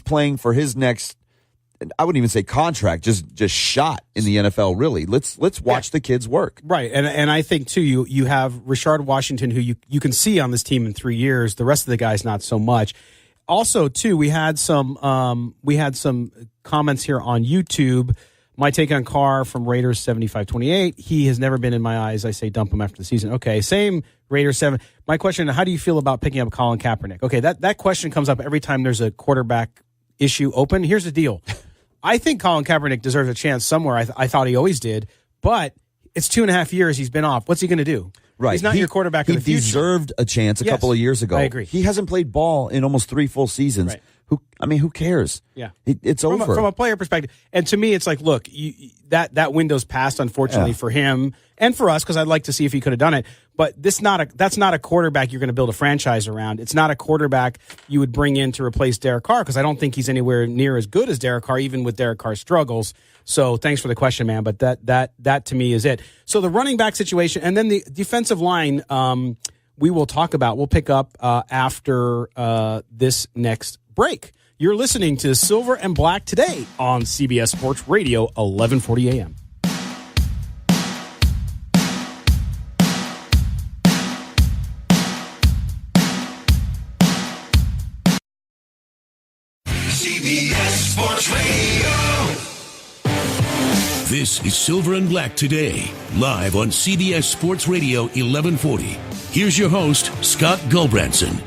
playing for his next, I wouldn't even say contract, just shot in the NFL, really. Let's watch the kids work. Right. And I think, too, you have Richard Washington, who you can see on this team in 3 years. The rest of the guys, not so much. Also, too, we had some comments here on YouTube. My take on Carr from Raiders 7528. He has never been in my eyes. I say dump him after the season. Okay, same Raiders 7. My question, how do you feel about picking up Colin Kaepernick? Okay, that question comes up every time there's a quarterback issue open. Here's the deal. I think Colin Kaepernick deserves a chance somewhere. I thought he always did. But it's 2.5 years he's been off. What's he going to do? Right. He's not your quarterback in the future. He deserved a chance a couple of years ago. I agree. He hasn't played ball in almost 3 full seasons. Right. Who cares? Yeah. It's over. From a player perspective. And to me, it's like, look, that window's passed, unfortunately, for him and for us, because I'd like to see if he could have done it. But that's not a quarterback you're going to build a franchise around. It's not a quarterback you would bring in to replace Derek Carr, because I don't think he's anywhere near as good as Derek Carr, even with Derek Carr's struggles. So thanks for the question, man. But that to me is it. So the running back situation, and then the defensive line, we will talk about. We'll pick up after this next break. You're listening to Silver and Black today on CBS Sports Radio, 1140 a.m. CBS Sports Radio. This is Silver and Black today, live on CBS Sports Radio 1140. Here's your host, Scott Gulbranson.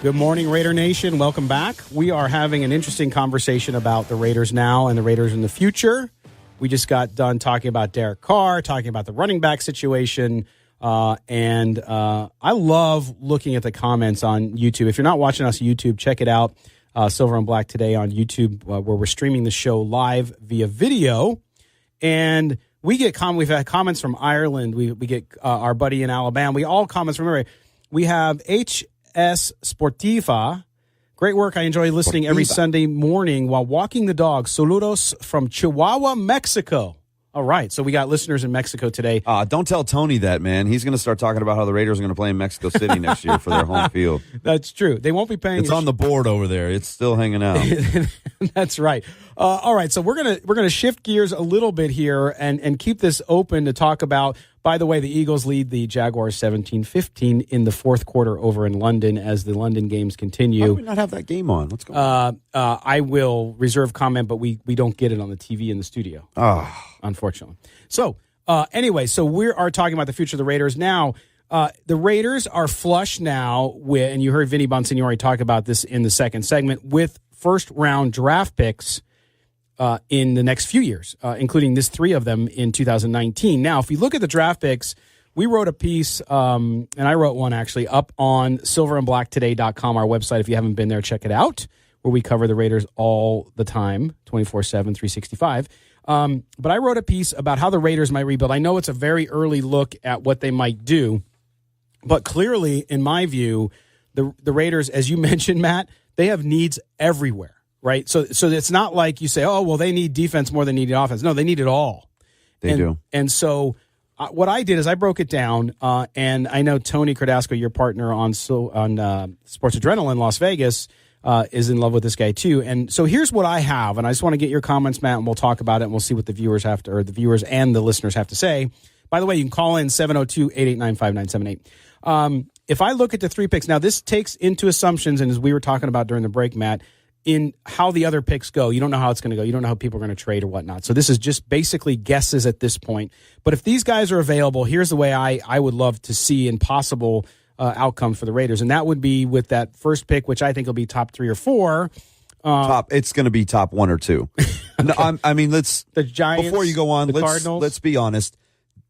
Good morning, Raider Nation. Welcome back. We are having an interesting conversation about the Raiders now and the Raiders in the future. We just got done talking about Derek Carr, talking about the running back situation, and I love looking at the comments on YouTube. If you're not watching us on YouTube, check it out, Silver and Black today on YouTube, where we're streaming the show live via video. And we get we've had comments from Ireland. We get our buddy in Alabama. We all comments from everywhere. We have HS Sportiva. Great work. I enjoy listening every Sunday morning while walking the dog. Saludos from Chihuahua, Mexico. All right. So we got listeners in Mexico today. Don't tell Tony that, man. He's going to start talking about how the Raiders are going to play in Mexico City next year for their home field. That's true. They won't be paying. It's on the board over there. It's still hanging out. That's right. All right. So we're gonna shift gears a little bit here and keep this open to talk about. By the way, the Eagles lead the Jaguars 17-15 in the fourth quarter over in London as the London games continue. Why do we not have that game on? What's going on? I will reserve comment, but we don't get it on the TV in the studio, unfortunately. So anyway, so we are talking about the future of the Raiders now. The Raiders are flush now with, and you heard Vinny Bonsignore talk about this in the second segment, with first-round draft picks in the next few years, including this 3 of them in 2019. Now, if you look at the draft picks, we wrote a piece, and I wrote one actually, up on silverandblacktoday.com, our website. If you haven't been there, check it out, where we cover the Raiders all the time, 24/7, 365. But I wrote a piece about how the Raiders might rebuild. I know it's a very early look at what they might do, but clearly, in my view, the Raiders, as you mentioned, Matt, they have needs everywhere. Right, so it's not like you say, oh, well, they need defense more than they need offense. No, they need it all. They do. And so what I did is I broke it down, and I know Tony Cardasco, your partner on Sports Adrenaline Las Vegas, is in love with this guy too. And so here's what I have, and I just want to get your comments, Matt, and we'll talk about it, and we'll see what the viewers and the listeners have to say. By the way, you can call in 702-889-5978. If I look at the 3 picks, now this takes into assumptions, and as we were talking about during the break, Matt, in how the other picks go. You don't know how it's going to go. You don't know how people are going to trade or whatnot. So this is just basically guesses at this point. But if these guys are available, here's the way I would love to see an possible outcome for the Raiders. And that would be with that first pick, which I think will be top 3 or 4. It's going to be top 1 or 2. Okay. No, I mean, the Giants, before you go on, Cardinals. Let's be honest.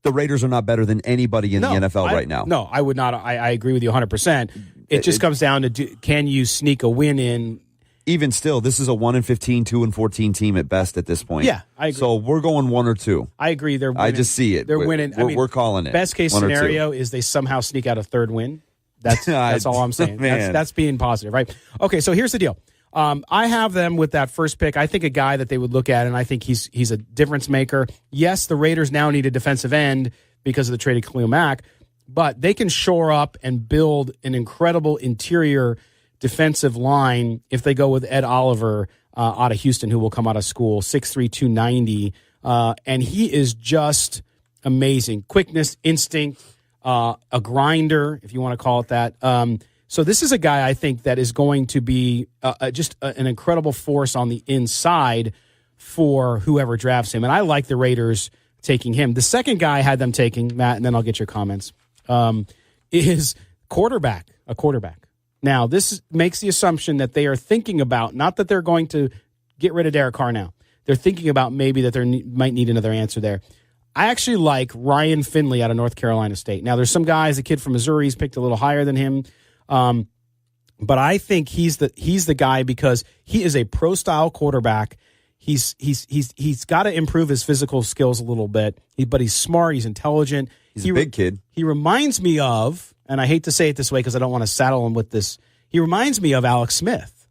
The Raiders are not better than anybody in the NFL right now. No, I would not. I agree with you 100%. It just comes down to can you sneak a win in? Even still, this is a 1-15, 2-14 team at best at this point. Yeah, I agree. So we're going 1 or 2. I agree. They're winning. I just see it. They're winning. We're calling it. Best case scenario is they somehow sneak out a third win. That's all I'm saying. That's being positive, right? Okay, so here's the deal. I have them with that first pick. I think a guy that they would look at, and I think he's a difference maker. Yes, the Raiders now need a defensive end because of the trade of Khalil Mack, but they can shore up and build an incredible interior defensive line if they go with Ed Oliver out of Houston, who will come out of school, 6'3", 290. And he is just amazing. Quickness, instinct, a grinder, if you want to call it that. So this is a guy I think that is going to be an incredible force on the inside for whoever drafts him. And I like the Raiders taking him. The second guy I had them taking, Matt, and then I'll get your comments, is a quarterback. Now, this makes the assumption that they are thinking about, not that they're going to get rid of Derek Carr now. They're thinking about maybe that they might need another answer there. I actually like Ryan Finley out of North Carolina State. Now, there's some guys, a kid from Missouri, he's picked a little higher than him. But I think he's the guy because he is a pro-style quarterback. He's got to improve his physical skills a little bit, but he's smart, he's intelligent. He's a big kid. He reminds me of, and I hate to say it this way because I don't want to saddle him with this, he reminds me of Alex Smith.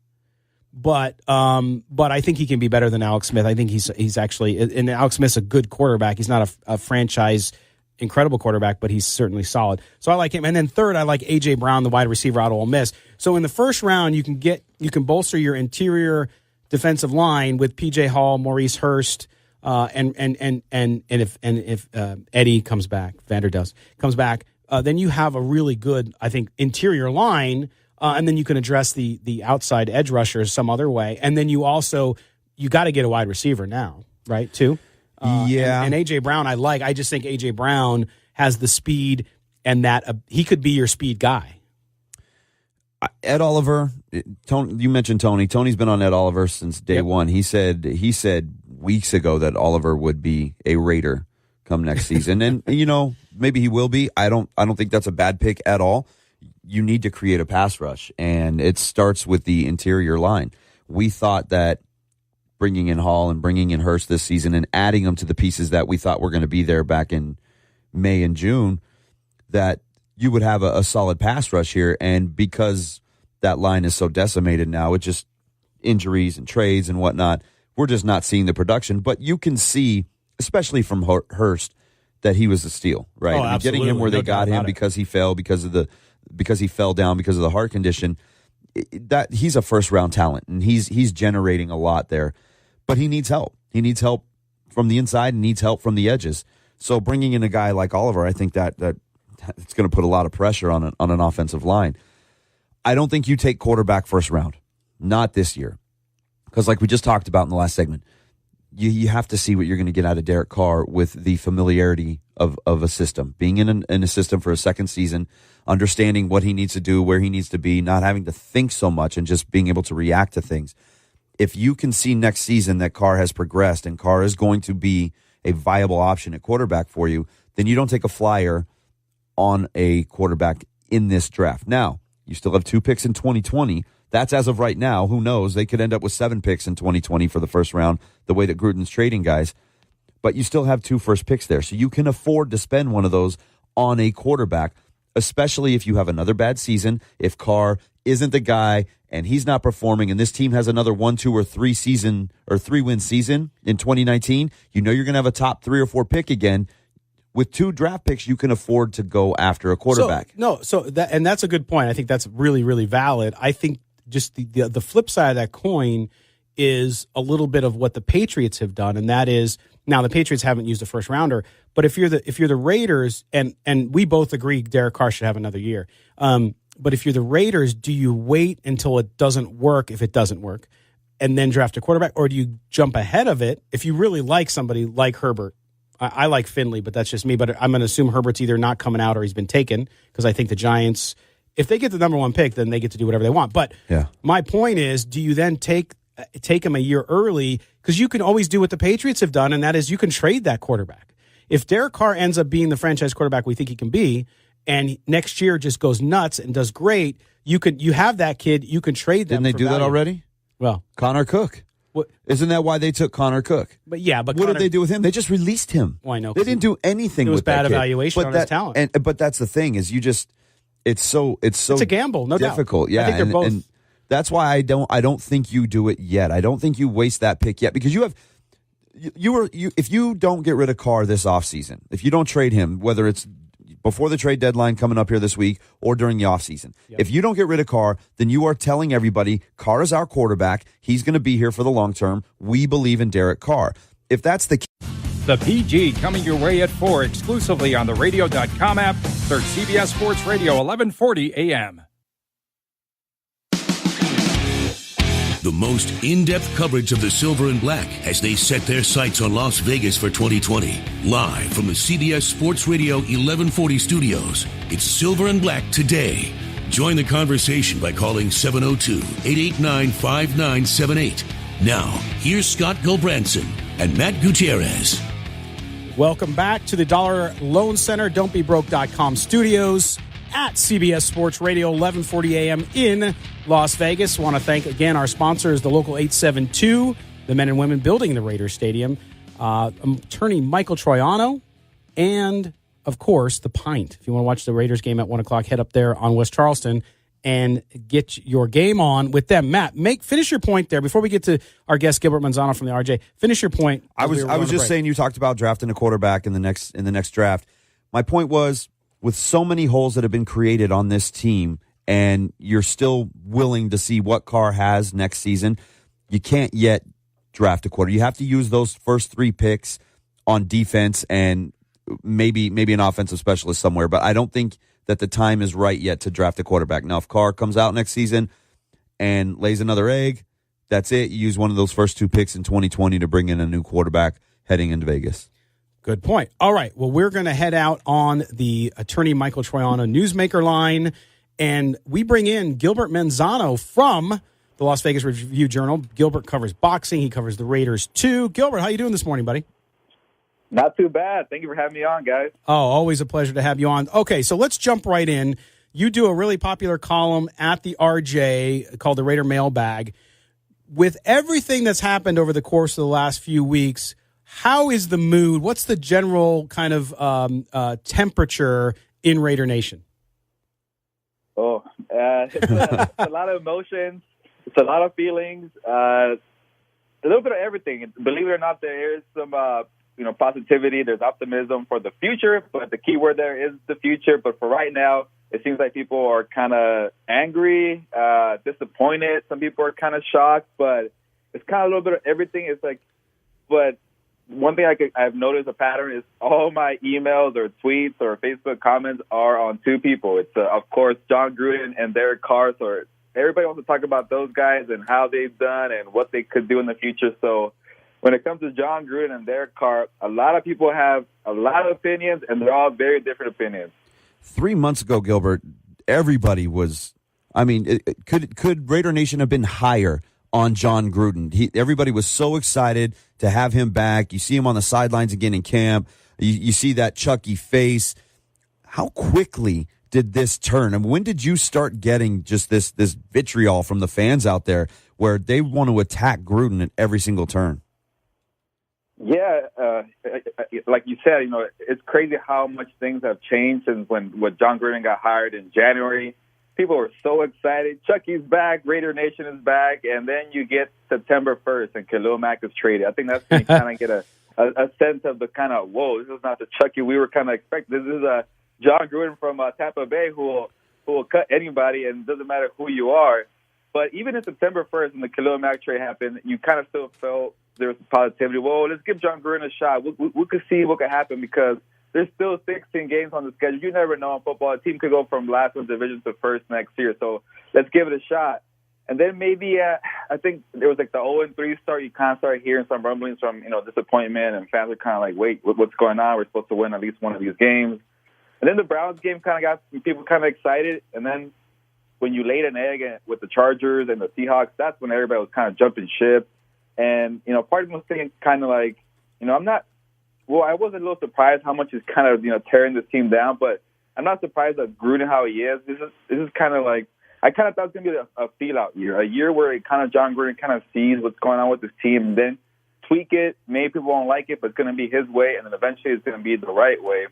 But I think he can be better than Alex Smith. I think he's actually, and Alex Smith's a good quarterback. He's not a franchise incredible quarterback, but he's certainly solid. So I like him. And then third, I like A.J. Brown, the wide receiver out of Ole Miss. So in the first round, you can bolster your interior defensive line with P.J. Hall, Maurice Hurst, and if Eddie comes back, Vanderdoes comes back, then you have a really good, I think, interior line. And then you can address the outside edge rushers some other way. And then you got to get a wide receiver now, right, too? And A.J. Brown I just think A.J. Brown has the speed and that he could be your speed guy. Ed Oliver, you mentioned Tony. Tony's been on Ed Oliver since day one. He said weeks ago that Oliver would be a Raider come next season. And, maybe he will be. I don't think that's a bad pick at all. You need to create a pass rush, and it starts with the interior line. We thought that bringing in Hall and bringing in Hurst this season and adding them to the pieces that we thought were going to be there back in May and June, that you would have a solid pass rush here. And because that line is so decimated now, it just injuries and trades and whatnot, we're just not seeing the production. But you can see, especially from Hurst, that he was a steal, right? Oh, getting him where they got him because he fell because he fell down because of the heart condition. That he's a first round talent, and he's generating a lot there, but he needs help. He needs help from the inside and needs help from the edges. So bringing in a guy like Oliver, I think that it's going to put a lot of pressure on an offensive line. I don't think you take quarterback first round, not this year, because like we just talked about in the last segment, you have to see what you're going to get out of Derek Carr with the familiarity of a system, being in a system for a second season, understanding what he needs to do, where he needs to be, not having to think so much and just being able to react to things. If you can see next season that Carr has progressed and Carr is going to be a viable option at quarterback for you, then you don't take a flyer on a quarterback in this draft. Now, you still have 2 picks in 2020. That's as of right now. Who knows? They could end up with 7 picks in 2020 for the first round, the way that Gruden's trading guys. But you still have 2 first picks there. So you can afford to spend one of those on a quarterback, especially if you have another bad season, if Carr isn't the guy and he's not performing and this team has another 1, 2, or 3-win season in 2019, you're going to have a top 3 or 4 pick again. With 2 draft picks, you can afford to go after a quarterback. That's a good point. I think that's really, really valid. I think just the flip side of that coin is a little bit of what the Patriots have done, and that is Now the Patriots haven't used a first rounder, but if you're the Raiders, and we both agree Derek Carr should have another year. But if you're the Raiders, do you wait until it doesn't work if it doesn't work, and then draft a quarterback, or do you jump ahead of it if you really like somebody like Herbert? I like Finley, but that's just me. But I'm going to assume Herbert's either not coming out or he's been taken, because I think the Giants, if they get the number one pick, then they get to do whatever they want. But my point is, do you then take him a year early? Because you can always do what the Patriots have done, and that is you can trade that quarterback. If Derek Carr ends up being the franchise quarterback we think he can be, and next year just goes nuts and does great, you have that kid. You can trade them. Didn't they do that already? Well, Connor Cook. What? Isn't that why they took Connor Cook? But what did they do with him? They just released him. Well, I know. They didn't do anything. It was with that bad kid. evaluation on his talent. But that's the thing is it's a gamble, no difficult. doubt. Yeah, I think they're both. And that's why I don't think you do it yet. I don't think you waste that pick yet, because if you don't get rid of Carr this offseason, if you don't trade him, whether it's before the trade deadline coming up here this week or during the offseason, if you don't get rid of Carr, then you are telling everybody Carr is our quarterback. He's going to be here for the long term. We believe in Derek Carr. If that's the case. The PG coming your way at 4 exclusively on the radio.com app. Search CBS Sports Radio 1140 AM. The most in-depth coverage of the Silver and Black as they set their sights on Las Vegas for 2020. Live from the CBS Sports Radio 1140 studios, it's Silver and Black today. Join the conversation by calling 702-889-5978. Now, here's Scott Gilbranson and Matt Gutierrez. Welcome back to the Dollar Loan Center, don'tbebroke.com studios at CBS Sports Radio, 1140 AM in Las Vegas. Want to thank again our sponsors, the Local 872, the men and women building the Raiders Stadium, attorney Michael Troiano, and, of course, The Pint. If you want to watch the Raiders game at 1 o'clock, head up there on West Charleston and get your game on with them. Matt, finish your point there before we get to our guest Gilbert Manzano from the RJ. Finish your point. I was just saying, you talked about drafting a quarterback in the next draft. My point was, with so many holes that have been created on this team, and you're still willing to see what Carr has next season, you can't yet draft a quarter. You have to use those first 3 picks on defense and maybe an offensive specialist somewhere. But I don't think that the time is right yet to draft a quarterback. Now, if Carr comes out next season and lays another egg, that's it. You use one of those first 2 picks in 2020 to bring in a new quarterback heading into Vegas. Good point. All right. Well, we're going to head out on the attorney Michael Troiano newsmaker line, and we bring in Gilbert Manzano from the Las Vegas Review-Journal. Gilbert covers boxing. He covers the Raiders, too. Gilbert, how you doing this morning, buddy? Not too bad. Thank you for having me on, guys. Oh, always a pleasure to have you on. Okay, so let's jump right in. You do a really popular column at the RJ called the Raider Mailbag. With everything that's happened over the course of the last few weeks, how is the mood? What's the general kind of temperature in Raider Nation? Oh, it's a lot of emotions. It's a lot of feelings. A little bit of everything. Believe it or not, there is some positivity. There's optimism for the future, but the key word there is the future. But for right now, it seems like people are kind of angry, disappointed. Some people are kind of shocked, but it's kind of a little bit of everything. It's like, but one thing I've noticed a pattern is all my emails or tweets or Facebook comments are on 2 people. It's, of course, John Gruden and Derek Carr. So everybody wants to talk about those guys and how they've done and what they could do in the future. So when it comes to John Gruden and Derek Carr, a lot of people have a lot of opinions, and they're all very different opinions. 3 months ago, Gilbert, everybody was, could Raider Nation have been higher on John Gruden? Everybody was so excited to have him back. You see him on the sidelines again in camp. You see that Chucky face. How quickly did this turn? And when did you start getting just this vitriol from the fans out there where they want to attack Gruden at every single turn? Yeah, like you said, it's crazy how much things have changed since when John Gruden got hired in January. People were so excited. Chucky's back. Raider Nation is back. And then you get September 1st and Khalil Mack is traded. I think that's when you kind of get a sense of the kind of, whoa, this is not the Chucky we were kind of expecting. This is a John Gruden from Tampa Bay who will cut anybody, and it doesn't matter who you are. But even in September 1st, when the Khalil Mack trade happened, you kind of still felt there was positivity. Well, let's give John Gruden a shot. We could see what could happen because there's still 16 games on the schedule. You never know in football. A team could go from last in the division to first next year. So let's give it a shot. And then maybe I think there was like the 0-3 start. You kind of started hearing some rumblings from, disappointment, and fans are kind of like, wait, what's going on? We're supposed to win at least one of these games. And then the Browns game kind of got some people kind of excited. And then when you laid an egg with the Chargers and the Seahawks, that's when everybody was kind of jumping ship. And, part of me was thinking kind of like, I was a little surprised how much he's kind of, tearing this team down. But I'm not surprised at Gruden how he is. This is kind of like, I kind of thought it was going to be a feel-out year, a year where John Gruden kind of sees what's going on with his team and then tweak it. Maybe people won't like it, but it's going to be his way, and then eventually it's going to be the right way.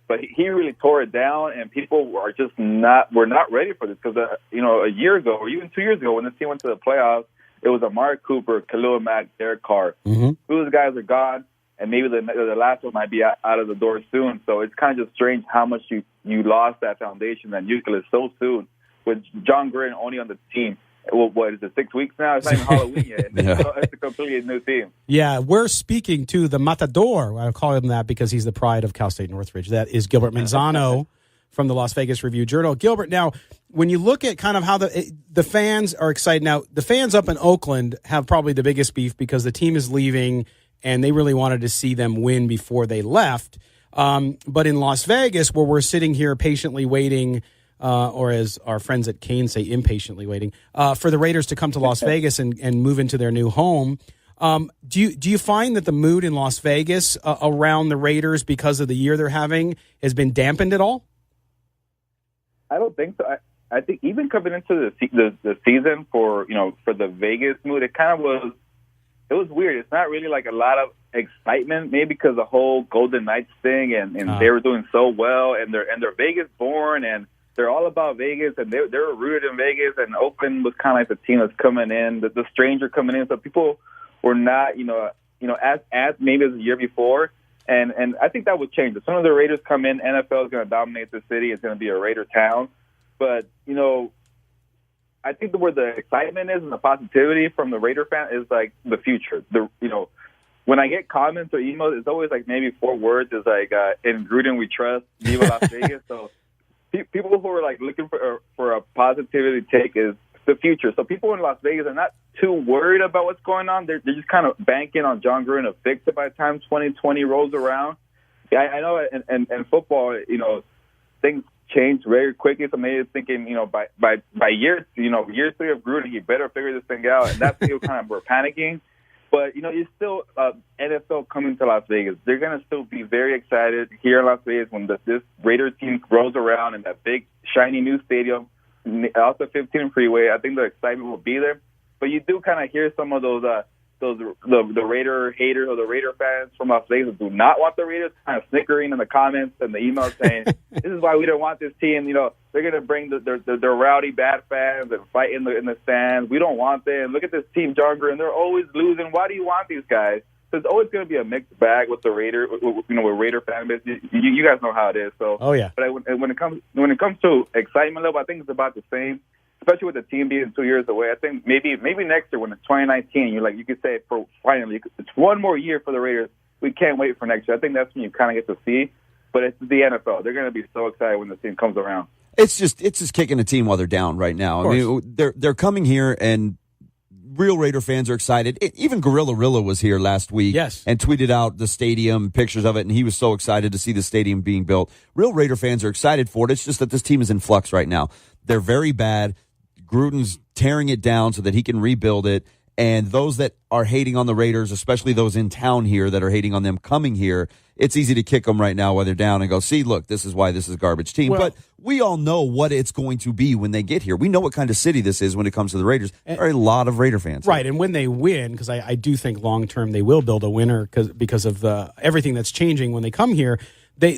But he really tore it down, and people are just not ready for this because, a year ago or even 2 years ago when this team went to the playoffs, it was Amari Cooper, Khalil Mack, Derek Carr. Mm-hmm. Those guys are gone, and maybe the last one might be out of the door soon. So it's kind of just strange how much you lost that foundation, that nucleus so soon. With John Gruden only on the team, what is it, 6 weeks now? It's not even Halloween yet. It's a completely new team. Yeah, we're speaking to the Matador. I call him that because he's the pride of Cal State Northridge. That is Gilbert Manzano from the Las Vegas Review-Journal. Gilbert, now, when you look at kind of how the fans are excited, now, the fans up in Oakland have probably the biggest beef because the team is leaving and they really wanted to see them win before they left. But in Las Vegas, where we're sitting here patiently waiting, or as our friends at Kane say, impatiently waiting, for the Raiders to come to Las Vegas and move into their new home. Do you find that the mood in Las Vegas around the Raiders because of the year they're having has been dampened at all? I don't think so. I think even coming into the season for the Vegas mood, it was weird. It's not really like a lot of excitement, maybe because the whole Golden Knights thing and they were doing so well, and they're Vegas born, and they're all about Vegas, and they were rooted in Vegas, and Oakland was kind of like the team that's coming in, the stranger coming in. So people were not, as maybe as the year before, and I think that would change. As soon as the Raiders come in, NFL is going to dominate the city. It's going to be a Raider town. But I think where the excitement is and the positivity from the Raider fan is like the future. When I get comments or emails, it's always like maybe 4 words. It's like in Gruden we trust, Viva Las Vegas. So people who are like looking for a positivity take is the future. So people in Las Vegas are not too worried about what's going on. They're just kind of banking on John Gruden to fix it by the time 2020 rolls around. Yeah, I know in football, things change very quickly. So maybe thinking, by year 3 of Gruden, he better figure this thing out. And that's still kind of we're panicking. But, it's still NFL coming to Las Vegas. They're going to still be very excited here in Las Vegas when this Raiders team rolls around in that big, shiny new stadium, off the 15 freeway. I think the excitement will be there. But you do kind of hear some of those the Raider haters or the Raider fans from Las Vegas who do not want the Raiders kind of snickering in the comments and the emails saying, this is why we don't want this team. They're going to bring their rowdy bad fans and fight in the stands. We don't want them. Look at this team, John Gruden. They're always losing. Why do you want these guys? So it's always going to be a mixed bag with the Raider, with Raider fan base. You guys know how it is. So, oh yeah. But when it comes to excitement level, I think it's about the same. Especially with the team being 2 years away, I think maybe next year when it's 2019, you could say for finally it's one more year for the Raiders. We can't wait for next year. I think that's when you kind of get to see. But it's the NFL. They're going to be so excited when the team comes around. It's just kicking a team while they're down right now. I mean, they're coming here, and real Raider fans are excited. Even Gorilla Rilla was here last week, and tweeted out the stadium, pictures of it, and he was so excited to see the stadium being built. Real Raider fans are excited for it. It's just that this team is in flux right now. They're very bad. Gruden's tearing it down so that he can rebuild it. And those that are hating on the Raiders, especially those in town here that are hating on them coming here, it's easy to kick them right now while they're down and go, see, look, this is why this is a garbage team. But we all know what it's going to be when they get here. We know what kind of city this is when it comes to the Raiders. There are a lot of Raider fans. Right, and when they win, because I do think long-term they will build a winner because of everything that's changing when they come here. A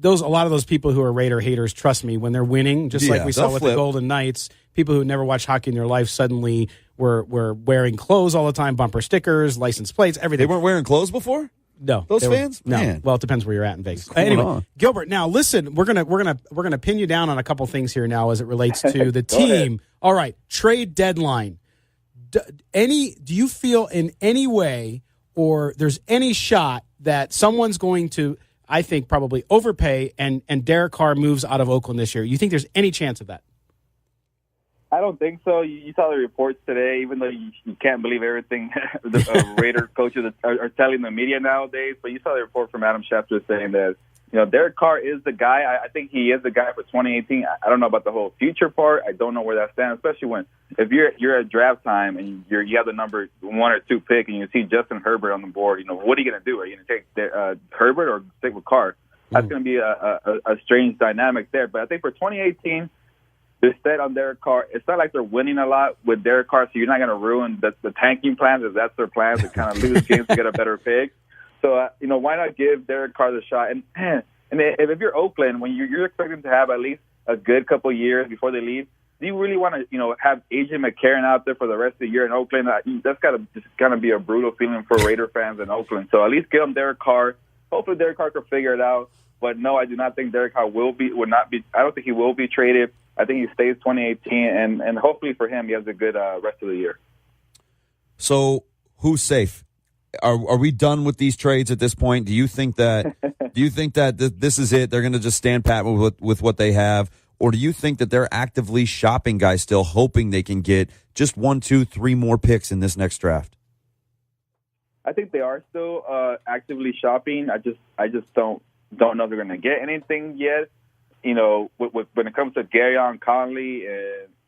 lot of those people who are Raider haters, trust me, when they're winning, just like we saw with the Golden Knights, people who never watched hockey in their life suddenly were wearing clothes all the time, bumper stickers, license plates, everything. They weren't wearing clothes before? No, Those they were- fans? No. Man. Well, it depends where you're at in Vegas. going Anyway, on? Gilbert. Now, listen, we're gonna pin you down on a couple things here now as it relates to the Go team. ahead. All right, trade deadline. Do you feel in any way, or there's any shot that someone's going to, I think, probably overpay and Derek Carr moves out of Oakland this year? You think there's any chance of that? I don't think so. You saw the reports today, even though you can't believe everything the Raider coaches are telling the media nowadays. But you saw the report from Adam Schefter saying that, Derek Carr is the guy. I think he is the guy for 2018. I don't know about the whole future part. I don't know where that stands, especially if you're at draft time and you have the number 1 or 2 pick and you see Justin Herbert on the board. What are you going to do? Are you going to take Herbert or stick with Carr? That's going to be a strange dynamic there. But I think for 2018. They're set on Derek Carr. It's not like they're winning a lot with Derek Carr, so you're not going to ruin the tanking plans if that's their plans to kind of lose games to get a better pick. So, why not give Derek Carr the shot? And if you're Oakland, when you're expecting to have at least a good couple years before they leave, do you really want to, have A.J. McCarron out there for the rest of the year in Oakland? That's got to just kind of be a brutal feeling for Raider fans in Oakland. So at least give them Derek Carr. Hopefully Derek Carr can figure it out. But no, I do not think Derek Carr I don't think he will be traded. I think he stays 2018, and hopefully for him, he has a good rest of the year. So who's safe? Are we done with these trades at this point? Do you think that this is it? They're going to just stand pat with what they have, or do you think that they're actively shopping guys still, hoping they can get just 1, 2, 3 more picks in this next draft? I think they are still actively shopping. I just don't know if they're going to get anything yet. When it comes to Garyon Conley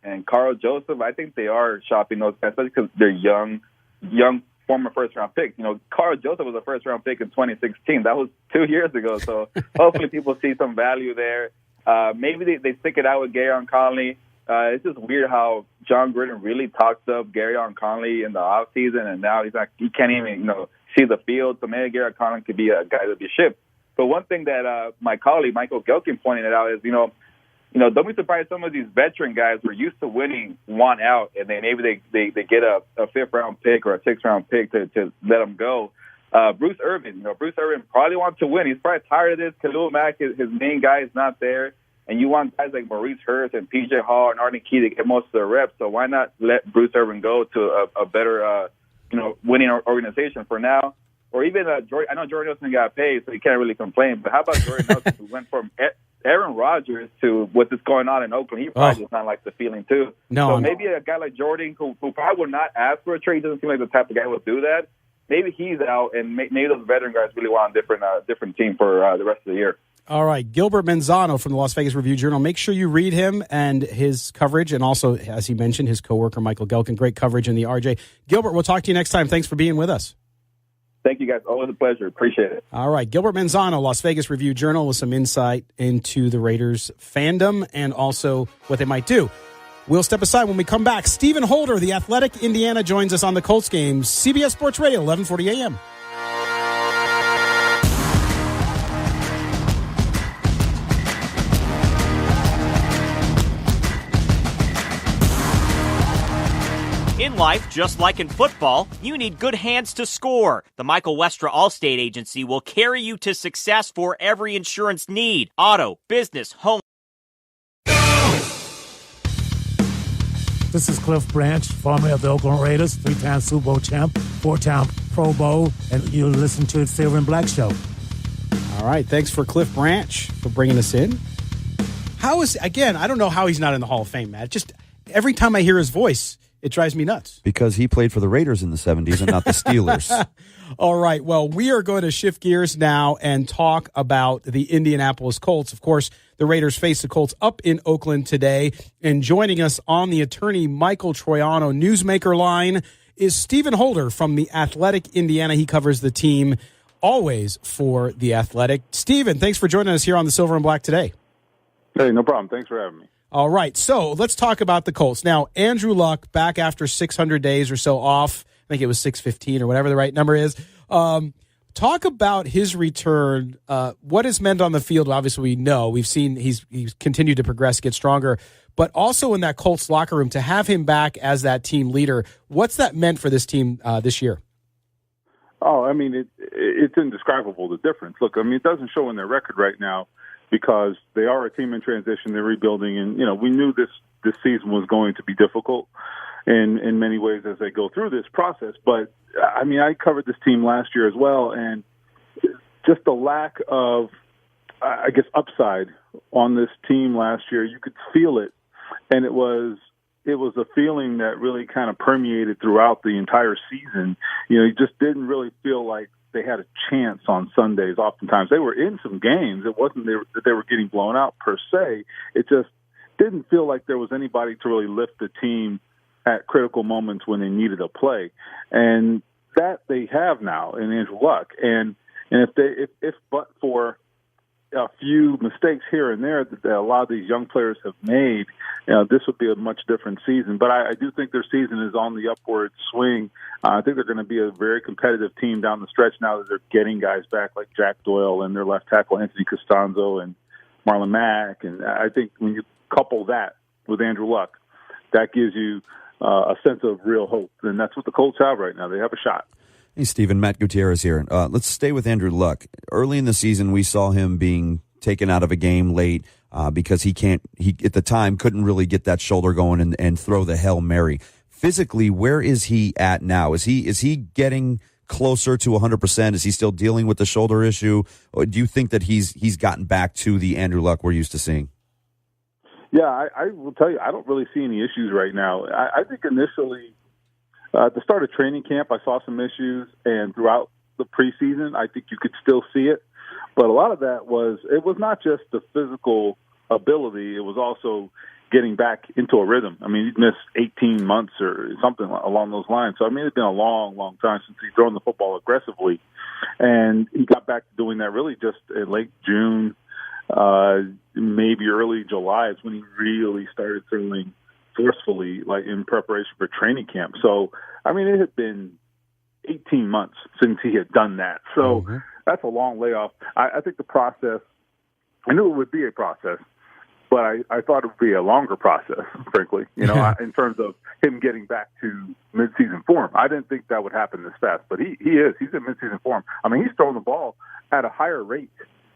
and Carl Joseph, I think they are shopping those guys, especially because they're young former first-round picks. Carl Joseph was a first-round pick in 2016. That was 2 years ago, so hopefully people see some value there. Maybe they stick it out with Garyon Conley. It's just weird how John Gruden really talks up Garyon Conley in the offseason, and now he can't even see the field. So maybe Garyon Conley could be a guy to be shipped. But one thing that my colleague Michael Gelkin pointed out is, don't be surprised some of these veteran guys were used to winning one out, and then maybe they get a 5th-round pick or a 6th-round pick to let them go. Bruce Irvin probably wants to win. He's probably tired of this. Khalil Mack, his main guy, is not there. And you want guys like Maurice Hurst and P.J. Hall and Arden Key to get most of the reps. So why not let Bruce Irvin go to a better, winning organization for now? Or even Jordan. I know Jordan Nelson got paid, so he can't really complain. But how about Jordan Nelson, who went from Aaron Rodgers to what's going on in Oakland? He probably does not like the feeling too. So maybe a guy like Jordan, who probably would not ask for a trade, doesn't seem like the type of guy who would do that. Maybe he's out, and maybe those veteran guys really want a different team for the rest of the year. All right, Gilbert Manzano from the Las Vegas Review-Journal. Make sure you read him and his coverage, and also, as he mentioned, his coworker Michael Gelkin. Great coverage in the RJ. Gilbert, we'll talk to you next time. Thanks for being with us. Thank you, guys. Always a pleasure. Appreciate it. All right. Gilbert Manzano, Las Vegas Review-Journal, with some insight into the Raiders fandom and also what they might do. We'll step aside when we come back. Stephen Holder, the Athletic Indiana, joins us on the Colts game. CBS Sports Radio, 1140 a.m. In life, just like in football, you need good hands to score. The Michael Westra Allstate Agency will carry you to success for every insurance need. Auto, business, home. This is Cliff Branch, formerly of the Oakland Raiders, 3-time Super Bowl champ, 4-time Pro Bowl, and you listen to the Silver and Black Show. All right. Thanks for Cliff Branch for bringing us in. I don't know how he's not in the Hall of Fame, Matt. Just every time I hear his voice, it drives me nuts. Because he played for the Raiders in the 70s and not the Steelers. All right. Well, we are going to shift gears now and talk about the Indianapolis Colts. Of course, the Raiders face the Colts up in Oakland today. And joining us on the attorney Michael Troiano newsmaker line is Stephen Holder from the Athletic Indiana. He covers the team always for the Athletic. Stephen, thanks for joining us here on the Silver and Black today. Hey, no problem. Thanks for having me. All right, so let's talk about the Colts. Now, Andrew Luck, back after 600 days or so off, I think it was 615 or whatever the right number is. Talk about his return, what it's meant on the field. Obviously, we know. We've seen he's continued to progress, get stronger. But also in that Colts locker room, to have him back as that team leader, what's that meant for this team this year? Oh, I mean, it's indescribable, the difference. Look, I mean, it doesn't show in their record right now because they are a team in transition. They're rebuilding, and, we knew this season was going to be difficult in many ways as they go through this process. But, I mean, I covered this team last year as well, and just the lack of, I guess, upside on this team last year, you could feel it, and it was a feeling that really kind of permeated throughout the entire season. You just didn't really feel like they had a chance on Sundays. Oftentimes they were in some games. It wasn't that they were getting blown out per se. It just didn't feel like there was anybody to really lift the team at critical moments when they needed a play. And that they have now in Andrew Luck. And if but for a few mistakes here and there that a lot of these young players have made, this would be a much different season. But I do think their season is on the upward swing. I think they're going to be a very competitive team down the stretch now that they're getting guys back like Jack Doyle and their left tackle Anthony Costanzo and Marlon Mack. And I think when you couple that with Andrew Luck, that gives you a sense of real hope. And that's what the Colts have right now. They have a shot. Hey, Stephen, Matt Gutierrez here. Let's stay with Andrew Luck. Early in the season, we saw him being taken out of a game late because he at the time couldn't really get that shoulder going and throw the Hail Mary. Physically, where is he at now? Is he getting closer to 100%? Is he still dealing with the shoulder issue? Or do you think that he's gotten back to the Andrew Luck we're used to seeing? Yeah, I will tell you, I don't really see any issues right now. I think initially, at the start of training camp, I saw some issues, and throughout the preseason, I think you could still see it. But a lot of that was not just the physical ability, it was also getting back into a rhythm. I mean, he'd missed 18 months or something along those lines. So, I mean, it's been a long, long time since he's thrown the football aggressively. And he got back to doing that really just in late June, maybe early July is when he really started throwing forcefully, like in preparation for training camp. So, I mean, it had been 18 months since he had done that. So that's a long layoff. I think the process, I knew it would be a process, but I thought it would be a longer process, frankly, in terms of him getting back to midseason form. I didn't think that would happen this fast, but he's in midseason form. I mean, he's throwing the ball at a higher rate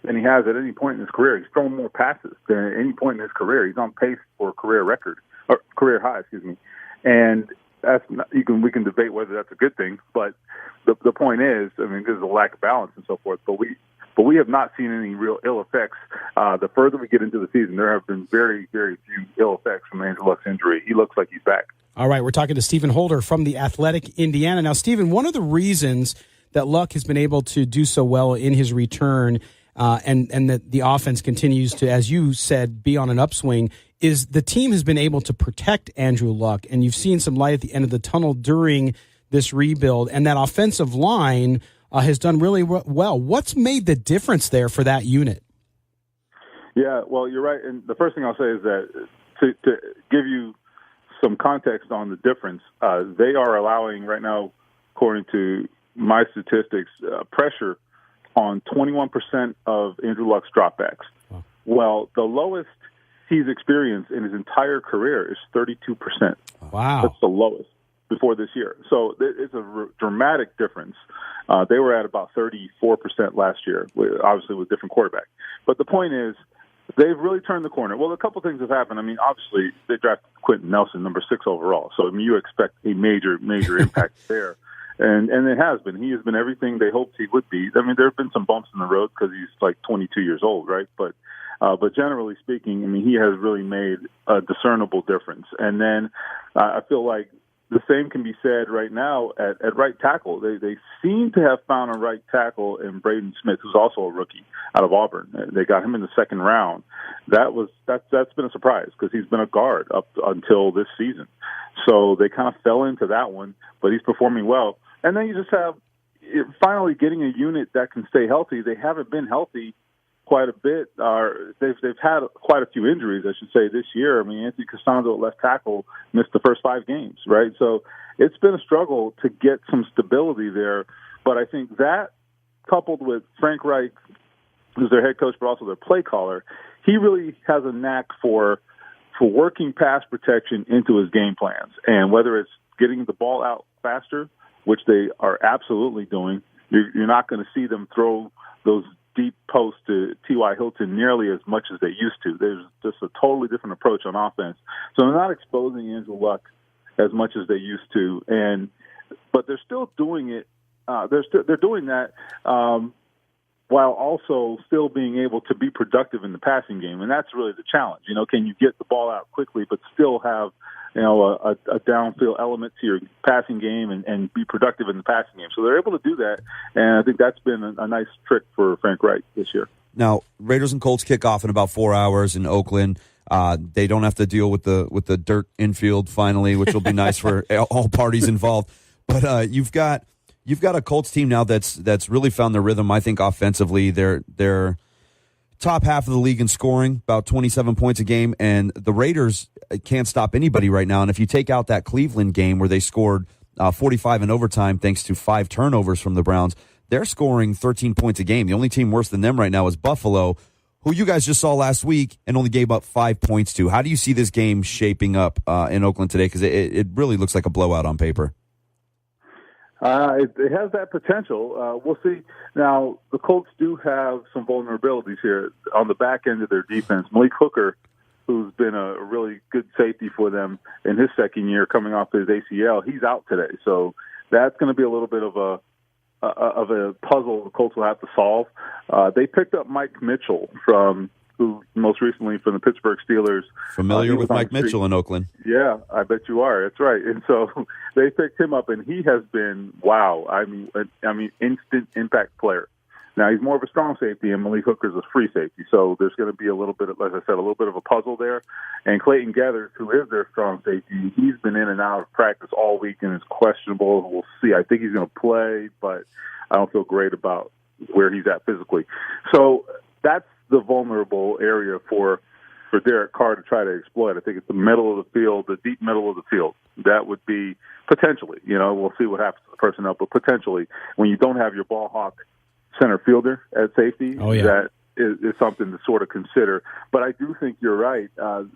than he has at any point in his career. He's thrown more passes than at any point in his career. He's on pace for a career record. Or career high, and that's not, we can debate whether that's a good thing, but the point is, I mean, there's a lack of balance and so forth. But we have not seen any real ill effects. The further we get into the season, there have been very, very few ill effects from Andrew Luck's injury. He looks like he's back. All right, we're talking to Stephen Holder from the Athletic Indiana. Now, Stephen, one of the reasons that Luck has been able to do so well in his return, and that the offense continues to, as you said, be on an upswing, is the team has been able to protect Andrew Luck, and you've seen some light at the end of the tunnel during this rebuild, and that offensive line has done really well. What's made the difference there for that unit? Yeah, well, you're right, and the first thing I'll say is that to give you some context on the difference, they are allowing right now, according to my statistics, pressure on 21% of Andrew Luck's dropbacks. Wow. Well, the lowest he's experienced in his entire career is 32%. Wow. That's the lowest before this year. So it's a dramatic difference. They were at about 34% last year, obviously with different quarterback. But the point is, they've really turned the corner. Well, a couple things have happened. I mean, obviously, they drafted Quentin Nelson, number 6 overall. So, I mean, you expect a major, major impact there. And it has been. He has been everything they hoped he would be. I mean, there have been some bumps in the road because he's like 22 years old, right? But generally speaking, I mean, he has really made a discernible difference. And then I feel like the same can be said right now at right tackle. They seem to have found a right tackle in Braden Smith, who's also a rookie out of Auburn. They got him in the second round. That's been a surprise because he's been a guard up until this season. So they kind of fell into that one, but he's performing well. And then you just have finally getting a unit that can stay healthy. They haven't been healthy quite a bit. They've had quite a few injuries, I should say, this year. I mean, Anthony Costanzo at left tackle missed the first 5 games, right? So it's been a struggle to get some stability there. But I think that, coupled with Frank Reich, who's their head coach but also their play caller, he really has a knack for working pass protection into his game plans. And whether it's getting the ball out faster, which they are absolutely doing, you're not going to see them throw those deep posts to T.Y. Hilton nearly as much as they used to. There's just a totally different approach on offense. So they're not exposing Andrew Luck as much as they used to, but they're still doing it. They're doing that while also still being able to be productive in the passing game, and that's really the challenge. Can you get the ball out quickly but still have a downfield element to your passing game and be productive in the passing game? So they're able to do that, and I think that's been a nice trick for Frank Reich this year. Now, Raiders and Colts kick off in about 4 hours in Oakland. They don't have to deal with the dirt infield finally, which will be nice for all parties involved. But you've got a Colts team now that's really found their rhythm. I think offensively, they're top half of the league in scoring, about 27 points a game, and the Raiders can't stop anybody right now. And if you take out that Cleveland game where they scored 45 in overtime thanks to 5 turnovers from the Browns, they're scoring 13 points a game. The only team worse than them right now is Buffalo, who you guys just saw last week and only gave up 5 points to. How do you see this game shaping up in Oakland today? Because it really looks like a blowout on paper. It has that potential. We'll see. Now, the Colts do have some vulnerabilities here on the back end of their defense. Malik Hooker, who's been a really good safety for them in his second year coming off his ACL, he's out today. So that's going to be a little bit of a puzzle the Colts will have to solve. They picked up Mike Mitchell who most recently from the Pittsburgh Steelers. Familiar with Mike Mitchell in Oakland. Yeah, I bet you are. That's right. And so they picked him up, and he has been, wow. I mean, instant impact player. Now, he's more of a strong safety, and Malik Hooker's a free safety. So there's going to be a little bit of, as I said, a little bit of a puzzle there. And Clayton Gathers, who is their strong safety, he's been in and out of practice all week and is questionable. We'll see. I think he's going to play, but I don't feel great about where he's at physically. So that's the vulnerable area for Derek Carr to try to exploit. I think it's the middle of the field, the deep middle of the field. That would be potentially, we'll see what happens to the personnel, but potentially when you don't have your ball hawk center fielder at safety, that is something to sort of consider. But I do think you're right.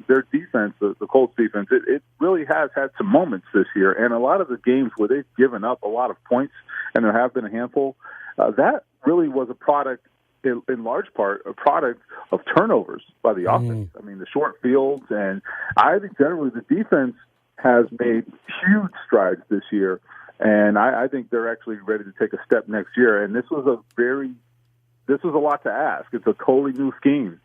Their defense, the Colts defense, it really has had some moments this year, and a lot of the games where they've given up a lot of points, and there have been a handful, that really was a product, in large part, a product of turnovers by the offense. I mean, the short fields, and I think generally the defense has made huge strides this year, and I think they're actually ready to take a step next year. And this was a lot to ask. It's a totally new scheme.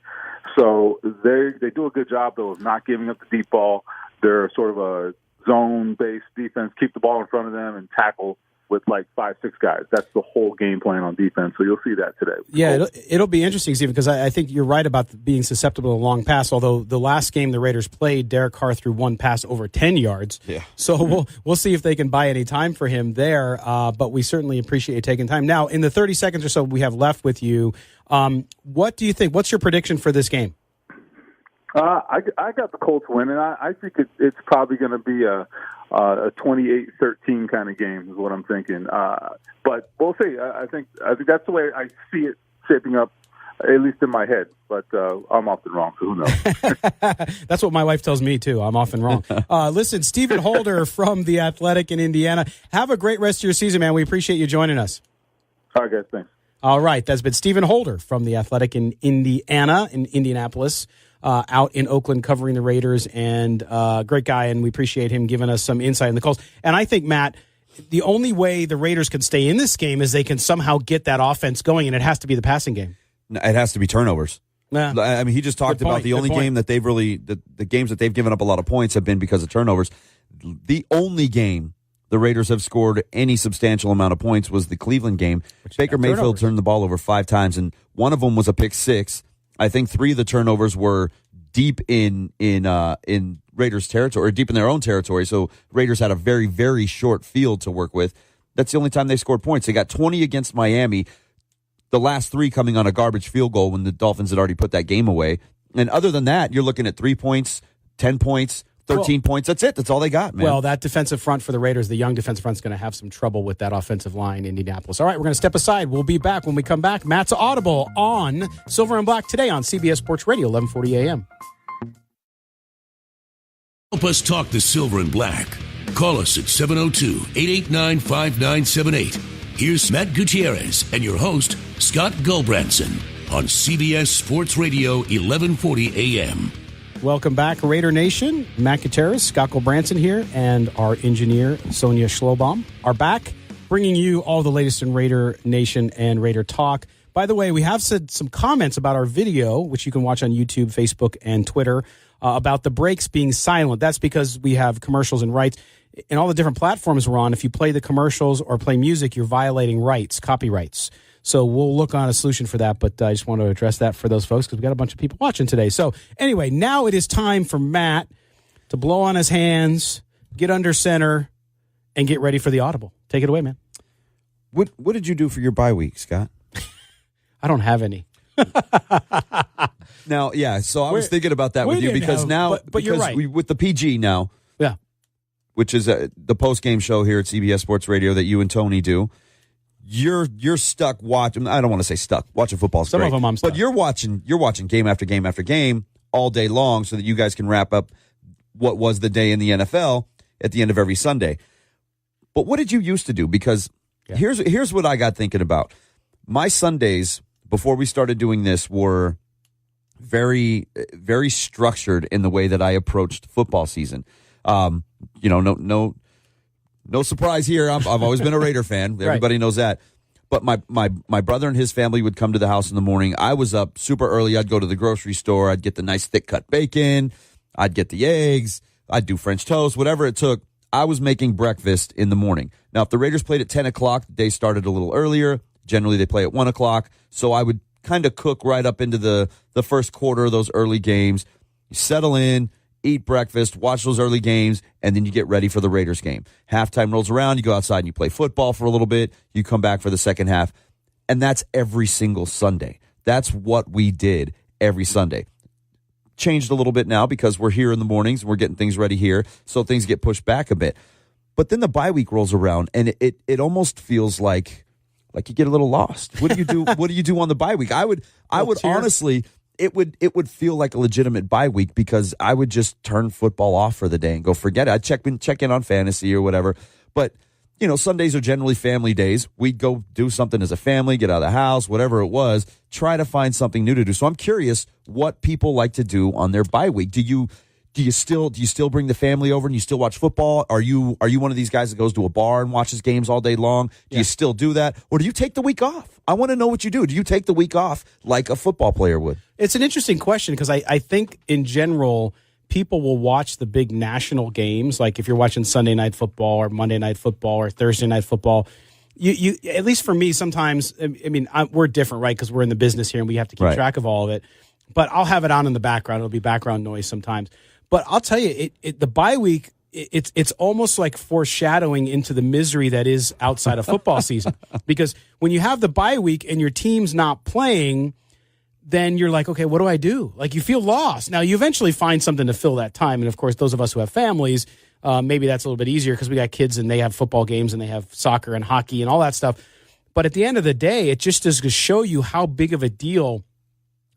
So they do a good job, though, of not giving up the deep ball. They're sort of a zone-based defense, keep the ball in front of them and tackle with like 5-6 guys. That's the whole game plan on defense. So you'll see that today. Yeah, it'll be interesting, Steve, because I think you're right about being susceptible to a long pass. Although the last game the Raiders played, Derek Carr threw one pass over 10 yards. Yeah. So we'll see if they can buy any time for him there. But we certainly appreciate you taking time. Now, in the 30 seconds or so we have left with you, what do you think? What's your prediction for this game? I got the Colts winning. I think it's probably going to be a 28-13 kind of game is what I'm thinking. But we'll see. I think that's the way I see it shaping up, at least in my head. But I'm often wrong, so who knows? That's what my wife tells me, too. I'm often wrong. Listen, Stephen Holder from The Athletic in Indiana. Have a great rest of your season, man. We appreciate you joining us. All right, guys. Thanks. All right. That's been Stephen Holder from The Athletic in Indiana, in Indianapolis. Out in Oakland covering the Raiders, and great guy, and we appreciate him giving us some insight in the Colts. And I think, Matt, the only way the Raiders can stay in this game is they can somehow get that offense going, and it has to be the passing game. It has to be turnovers. I mean, he just talked about the only game that they've really, the games that they've given up a lot of points have been because of turnovers. The only game the Raiders have scored any substantial amount of points was the Cleveland game. Baker Mayfield turned the ball over 5 times, and one of them was a pick six. I think 3 of the turnovers were deep in Raiders territory, or deep in their own territory. So Raiders had a very, very short field to work with. That's the only time they scored points. They got 20 against Miami, the last 3 coming on a garbage field goal when the Dolphins had already put that game away. And other than that, you're looking at 3 points, 10 points, 13 points. That's it. That's all they got, man. Well, that defensive front for the Raiders, the young defensive front, is going to have some trouble with that offensive line in Indianapolis. All right, we're going to step aside. We'll be back when we come back. Matt's Audible on Silver and Black today on CBS Sports Radio, 1140 a.m. Help us talk the Silver and Black. Call us at 702-889-5978. Here's Matt Gutierrez and your host, Scott Gulbranson, on CBS Sports Radio 1140 AM. Welcome back, Raider Nation. Matt Gutierrez, Scott Gulbranson here, and our engineer, Sonia Schlobaum, are back, bringing you all the latest in Raider Nation and Raider Talk. By the way, we have said some comments about our video, which you can watch on YouTube, Facebook, and Twitter, about the breaks being silent. That's because we have commercials and rights. In all the different platforms we're on, if you play the commercials or play music, you're violating rights, copyrights. So we'll look on a solution for that, but I just want to address that for those folks because we've got a bunch of people watching today. So anyway, now it is time for Matt to blow on his hands, get under center, and get ready for the audible. Take it away, man. What did you do for your bye week, Scott? I don't have any. Now, yeah, so I was thinking about that with you because now, but you're right. With the PG now, yeah, which is the post-game show here at CBS Sports Radio that you and Tony do, you're stuck watching. I don't want to say stuck. Watching football. Some great, of them I'm stuck. But you're watching game after game after game all day long so that you guys can wrap up what was the day in the NFL at the end of every Sunday. But what did you used to do? Because here's what I got thinking about. My Sundays before we started doing this were very, very structured in the way that I approached football season. No surprise here. I've always been a Raider fan. Everybody knows that. But my brother and his family would come to the house in the morning. I was up super early. I'd go to the grocery store. I'd get the nice thick cut bacon. I'd get the eggs. I'd do French toast, whatever it took. I was making breakfast in the morning. Now, if the Raiders played at 10 o'clock, the day started a little earlier. Generally, they play at 1 o'clock. So I would kind of cook right up into the first quarter of those early games. You settle in, eat breakfast, watch those early games, and then you get ready for the Raiders game. Halftime rolls around, you go outside and you play football for a little bit. You come back for the second half. And that's every single Sunday. That's what we did every Sunday. Changed a little bit now because we're here in the mornings and we're getting things ready here, so things get pushed back a bit. But then the bye week rolls around, and it almost feels like you get a little lost. What do you do? What do you do on the bye week? I would honestly, it would feel like a legitimate bye week because I would just turn football off for the day and go forget it. I'd check in on fantasy or whatever. But Sundays are generally family days. We'd go do something as a family, get out of the house, whatever it was, try to find something new to do. So I'm curious what people like to do on their bye week. Do you still bring the family over and you still watch football? Are you one of these guys that goes to a bar and watches games all day long? Do you still do that? Or do you take the week off? I want to know what you do. Do you take the week off like a football player would? It's an interesting question because I think in general people will watch the big national games. Like if you're watching Sunday Night Football or Monday Night Football or Thursday Night Football, you at least for me sometimes, we're different, right? Because we're in the business here and we have to keep track of all of it. But I'll have it on in the background. It'll be background noise sometimes. But I'll tell you, the bye week, it's almost like foreshadowing into the misery that is outside of football season. Because when you have the bye week and your team's not playing, then you're like, okay, what do I do? Like you feel lost. Now, you eventually find something to fill that time. And, of course, those of us who have families, maybe that's a little bit easier because we got kids and they have football games and they have soccer and hockey and all that stuff. But at the end of the day, it just does show you how big of a deal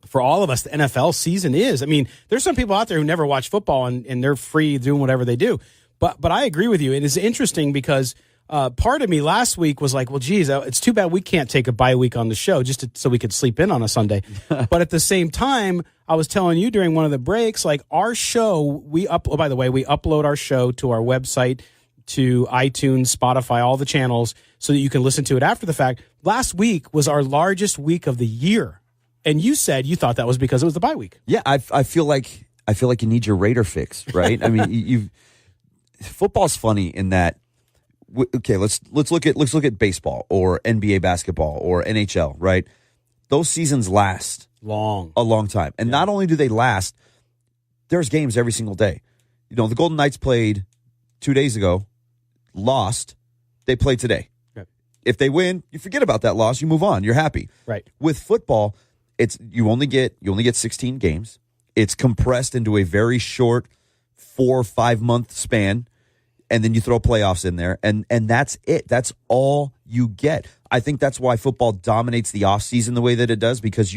for all of us the NFL season is. I mean, there's some people out there who never watch football and they're free doing whatever they do. But I agree with you. It is interesting because part of me last week was like, well, geez, it's too bad we can't take a bye week on the show so we could sleep in on a Sunday. But at the same time, I was telling you during one of the breaks, like our show, by the way, we upload our show to our website, to iTunes, Spotify, all the channels so that you can listen to it after the fact. Last week was our largest week of the year. And you said you thought that was because it was the bye week. Yeah, I feel like you need your Raider fix, right? I mean, football's funny in that. Okay, let's look at baseball or NBA basketball or NHL, right? Those seasons last a long time, and not only do they last, there's games every single day. The Golden Knights played 2 days ago, lost. They play today. Right. If they win, you forget about that loss. You move on. You're happy. Right. With football, you only get 16 games. It's compressed into a very short 4 or 5 month span, and then you throw playoffs in there, and that's it. That's all you get. I think that's why football dominates the offseason the way that it does, because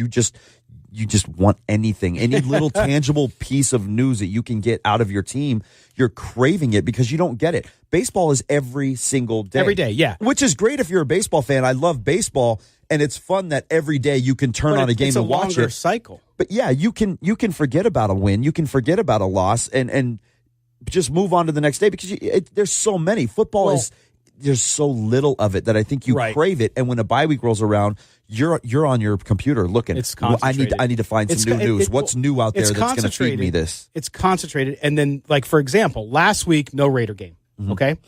you just want anything, any little tangible piece of news that you can get out of your team. You're craving it because you don't get it. Baseball is every single day. Every day, yeah. Which is great if you're a baseball fan. I love baseball, and it's fun that every day you can turn on a game and watch it. It's a longer cycle. But yeah, you can forget about a win. You can forget about a loss and just move on to the next day because there's so many. Football there's so little of it that I think you crave it. And when a bye week rolls around, you're on your computer looking. It's concentrated. I need to find some new news. What's new out there that's going to feed me this? It's concentrated. And then, like, for example, last week, no Raider game. Okay?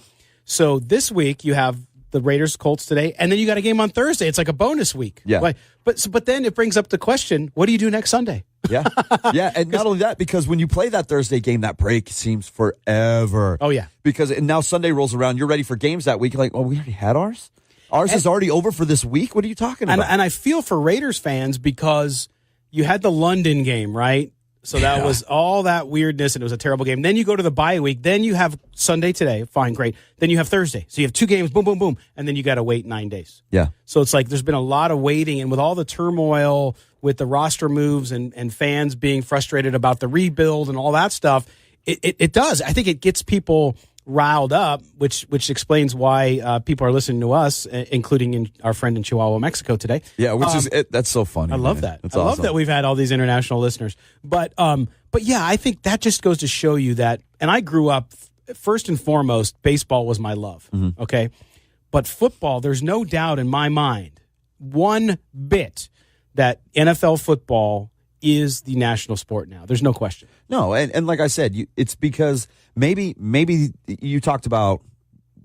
So this week, you have the Raiders Colts today, and then you got a game on Thursday. It's like a bonus week. Yeah. But then it brings up the question, what do you do next Sunday? Yeah. Yeah. And not only that, because when you play that Thursday game, that break seems forever. Oh, yeah. Because now Sunday rolls around, you're ready for games that week. You're like, oh, we already had ours? Ours is already over for this week? What are you talking about? And I feel for Raiders fans because you had the London game, right? So that was all that weirdness, and it was a terrible game. Then you go to the bye week. Then you have Sunday today. Fine, great. Then you have Thursday. So you have 2 games, boom, boom, boom. And then you got to wait 9 days. Yeah. So it's like there's been a lot of waiting. And with all the turmoil with the roster moves and fans being frustrated about the rebuild and all that stuff, it does. I think it gets people riled up, which explains why people are listening to us, including our friend in Chihuahua, Mexico today. Yeah, which is that's so funny. I love that. I love that we've had all these international listeners. But yeah, I think that just goes to show you that. And I grew up first and foremost, baseball was my love. Okay, but football, there's no doubt in my mind, one bit, that NFL football is the national sport now. There's no question. No, and like I said, it's because maybe you talked about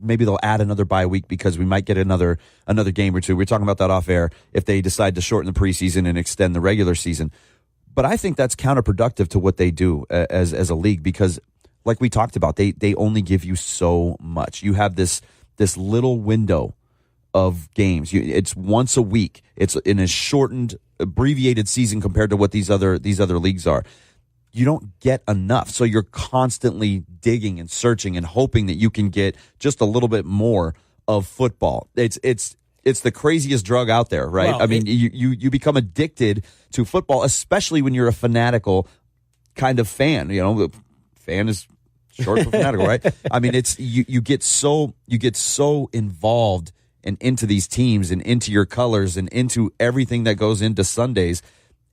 maybe they'll add another bye week because we might get another game or two. We're talking about that off air if they decide to shorten the preseason and extend the regular season. But I think that's counterproductive to what they do as a league because, like we talked about, they only give you so much. You have this little window of games. It's once a week. It's in a shortened, abbreviated season compared to what these other leagues are. You don't get enough, so you're constantly digging and searching and hoping that you can get just a little bit more of football. It's the craziest drug out there, right? Well, I mean, you become addicted to football, especially when you're a fanatical kind of fan. You know, fan is short for fanatical, right? I mean, it's you get so involved and into these teams and into your colors and into everything that goes into Sundays.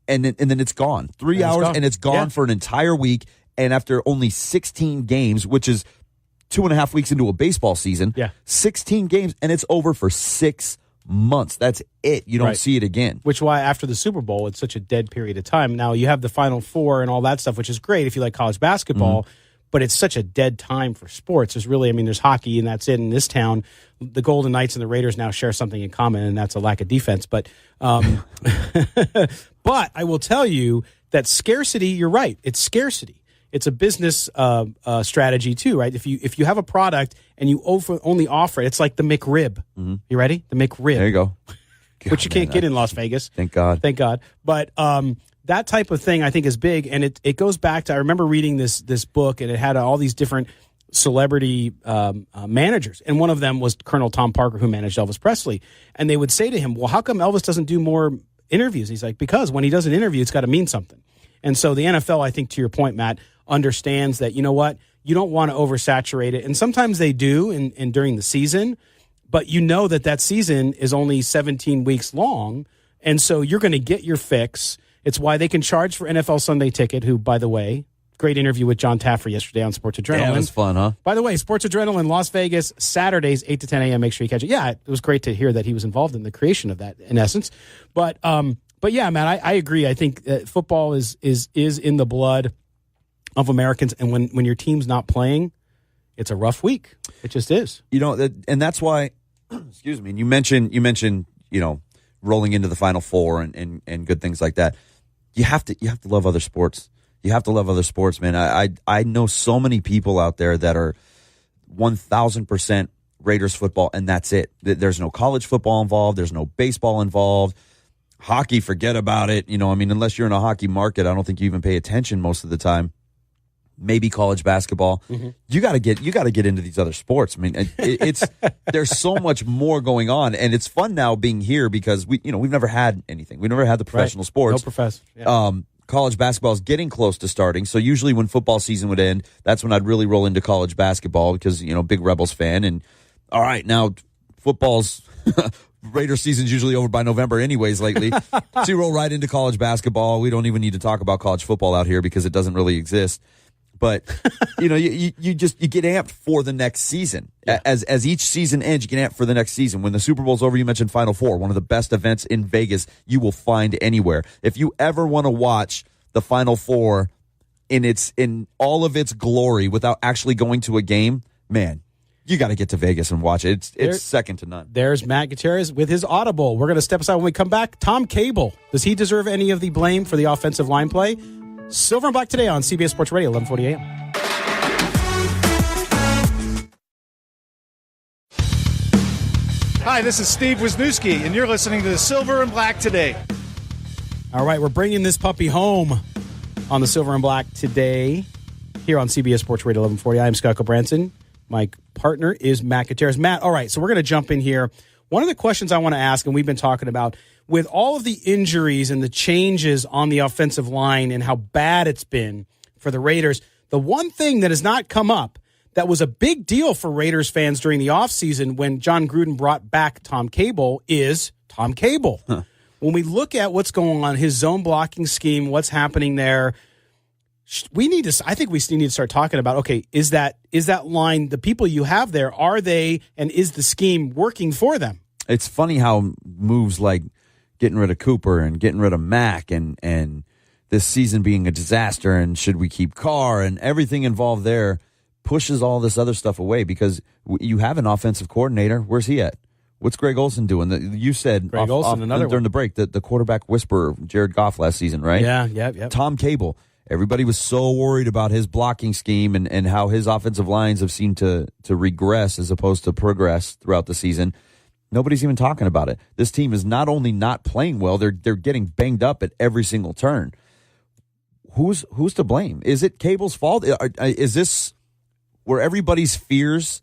And then it's gone. 3 hours and it's gone for an entire week. And after only 16 games, which is 2.5 weeks into a baseball season, 16 games, and it's over for 6 months. That's it. You don't see it again. Which why after the Super Bowl, it's such a dead period of time. Now you have the Final Four and all that stuff, which is great if you like college basketball. But it's such a dead time for sports. There's really, there's hockey, and that's it. In this town, the Golden Knights and the Raiders now share something in common, and that's a lack of defense. But but I will tell you that scarcity, you're right. It's scarcity. It's a business strategy too, right? If you have a product and you only offer it, it's like the McRib. You ready? The McRib. There you go. Which you can't get in Las Vegas. Thank God. Thank God. But that type of thing I think is big, and it goes back to, I remember reading this book, and it had all these different celebrity managers, and one of them was Colonel Tom Parker, who managed Elvis Presley, and they would say to him, well, how come Elvis doesn't do more interviews? He's like, because when he does an interview, it's got to mean something. And so the NFL, I think to your point, Matt, understands that, you know what, you don't want to oversaturate it, and sometimes they do and during the season, but you know that season is only 17 weeks long, and so you're going to get your fix. It's why they can charge for NFL Sunday Ticket, who, by the way, great interview with John Taffer yesterday on Sports Adrenaline. Yeah, it was fun, huh? By the way, Sports Adrenaline, Las Vegas, Saturdays, 8 to 10 a.m. Make sure you catch it. Yeah, it was great to hear that he was involved in the creation of that, in essence. But yeah, man, I agree. I think football is in the blood of Americans, and when your team's not playing, it's a rough week. It just is. You know, and that's why, excuse me, you mentioned, you know, rolling into the Final Four and good things like that. You have to love other sports. You have to love other sports, man. I know so many people out there that are 1,000% Raiders football, and that's it. There's no college football involved. There's no baseball involved. Hockey, forget about it. You know, unless you're in a hockey market, I don't think you even pay attention most of the time. maybe college basketball. Mm-hmm. You got to get into these other sports. I mean, it's there's so much more going on, and it's fun now being here because we've never had anything. We never had the professional sports. No professor. Yeah. College basketball is getting close to starting, so usually when football season would end, that's when I'd really roll into college basketball because big Rebels fan. And all right, now football's Raider season's usually over by November anyways lately. So you roll right into college basketball. We don't even need to talk about college football out here because it doesn't really exist. But you get amped for the next season. Yeah. As each season ends, you get amped for the next season. When the Super Bowl's over, you mentioned Final Four, one of the best events in Vegas you will find anywhere. If you ever want to watch the Final Four in all of its glory without actually going to a game, man, you got to get to Vegas and watch it. It's second to none. There's Matt Gutierrez with his audible. We're going to step aside when we come back. Tom Cable, does he deserve any of the blame for the offensive line play? Silver and Black today on CBS Sports Radio, 1140 a.m. Hi, this is Steve Wisniewski, and you're listening to Silver and Black today. All right, we're bringing this puppy home on the Silver and Black today here on CBS Sports Radio 1140. I am Scott Branson. My partner is Matt Gutierrez. Matt, all right, so we're going to jump in here. One of the questions I want to ask, and we've been talking about, with all of the injuries and the changes on the offensive line and how bad it's been for the Raiders, the one thing that has not come up that was a big deal for Raiders fans during the offseason when John Gruden brought back Tom Cable is Tom Cable. Huh. When we look at what's going on, his zone blocking scheme, what's happening there, I think we need to start talking about, okay, is that line, the people you have there, are they, and is the scheme working for them? It's funny how moves like getting rid of Cooper and getting rid of Mack and this season being a disaster and should we keep Carr and everything involved there pushes all this other stuff away because you have an offensive coordinator. Where's he at? What's Greg Olsen doing? You said Greg Olsen, another during one. the break, the quarterback whisperer, Jared Goff last season, right? Yeah. Tom Cable. Everybody was so worried about his blocking scheme and how his offensive lines have seemed to regress as opposed to progress throughout the season. Nobody's even talking about it. This team is not only not playing well, they're getting banged up at every single turn. Who's to blame? Is it Cable's fault? Is this were everybody's fears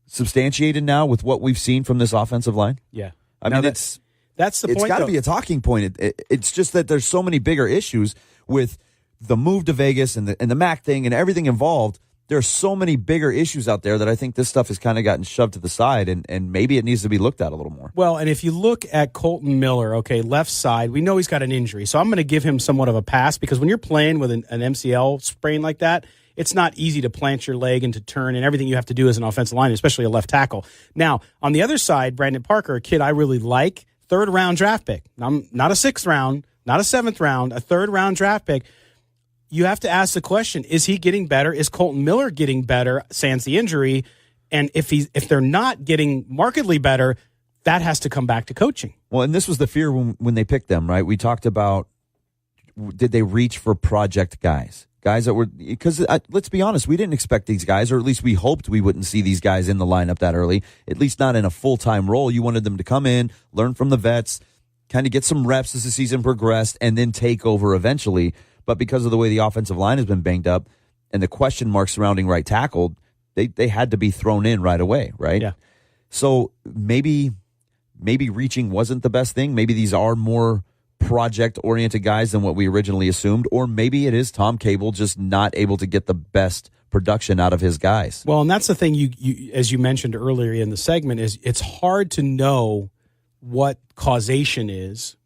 substantiated now with what we've seen from this offensive line? Yeah. I mean, that's the point. It's got to be a talking point. It's just that there's so many bigger issues with the move to Vegas and the Mac thing and everything involved. There's so many bigger issues out there that I think this stuff has kind of gotten shoved to the side, and maybe it needs to be looked at a little more. Well, and if you look at Colton Miller, okay, left side, we know he's got an injury, so I'm going to give him somewhat of a pass because when you're playing with an MCL sprain like that, it's not easy to plant your leg and to turn and everything you have to do as an offensive lineman, especially a left tackle. Now, on the other side, Brandon Parker, a kid I really like, third-round draft pick. Not a sixth round, not a seventh round, a third-round draft pick. You have to ask the question, is he getting better? Is Colton Miller getting better sans the injury? And if they're not getting markedly better, that has to come back to coaching. Well, and this was the fear when they picked them, right? We talked about, did they reach for project guys? Guys that were, because let's be honest, we didn't expect these guys, or at least we hoped we wouldn't see these guys in the lineup that early, at least not in a full-time role. You wanted them to come in, learn from the vets, kind of get some reps as the season progressed, and then take over eventually. But because of the way the offensive line has been banged up and the question marks surrounding right tackle, they had to be thrown in right away, right? Yeah. So maybe reaching wasn't the best thing. Maybe these are more project-oriented guys than what we originally assumed. Or maybe it is Tom Cable just not able to get the best production out of his guys. Well, and that's the thing, you as you mentioned earlier in the segment, is it's hard to know what causation is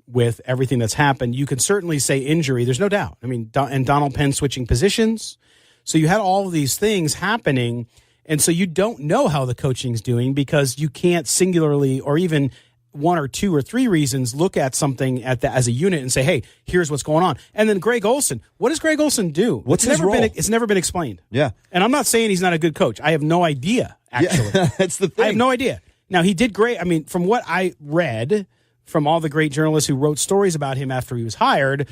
with everything that's happened. You can certainly say injury. There's no doubt. I mean, and Donald Penn switching positions. So you had all of these things happening. And so you don't know how the coaching's doing because you can't singularly or even one or two or three reasons look at something as a unit and say, hey, here's what's going on. And then Greg Olsen. What does Greg Olsen do? What's his role? It's never been explained. Yeah. And I'm not saying he's not a good coach. I have no idea, actually. Yeah, that's the thing. I have no idea. Now, he did great. I mean, from what I read from all the great journalists who wrote stories about him after he was hired,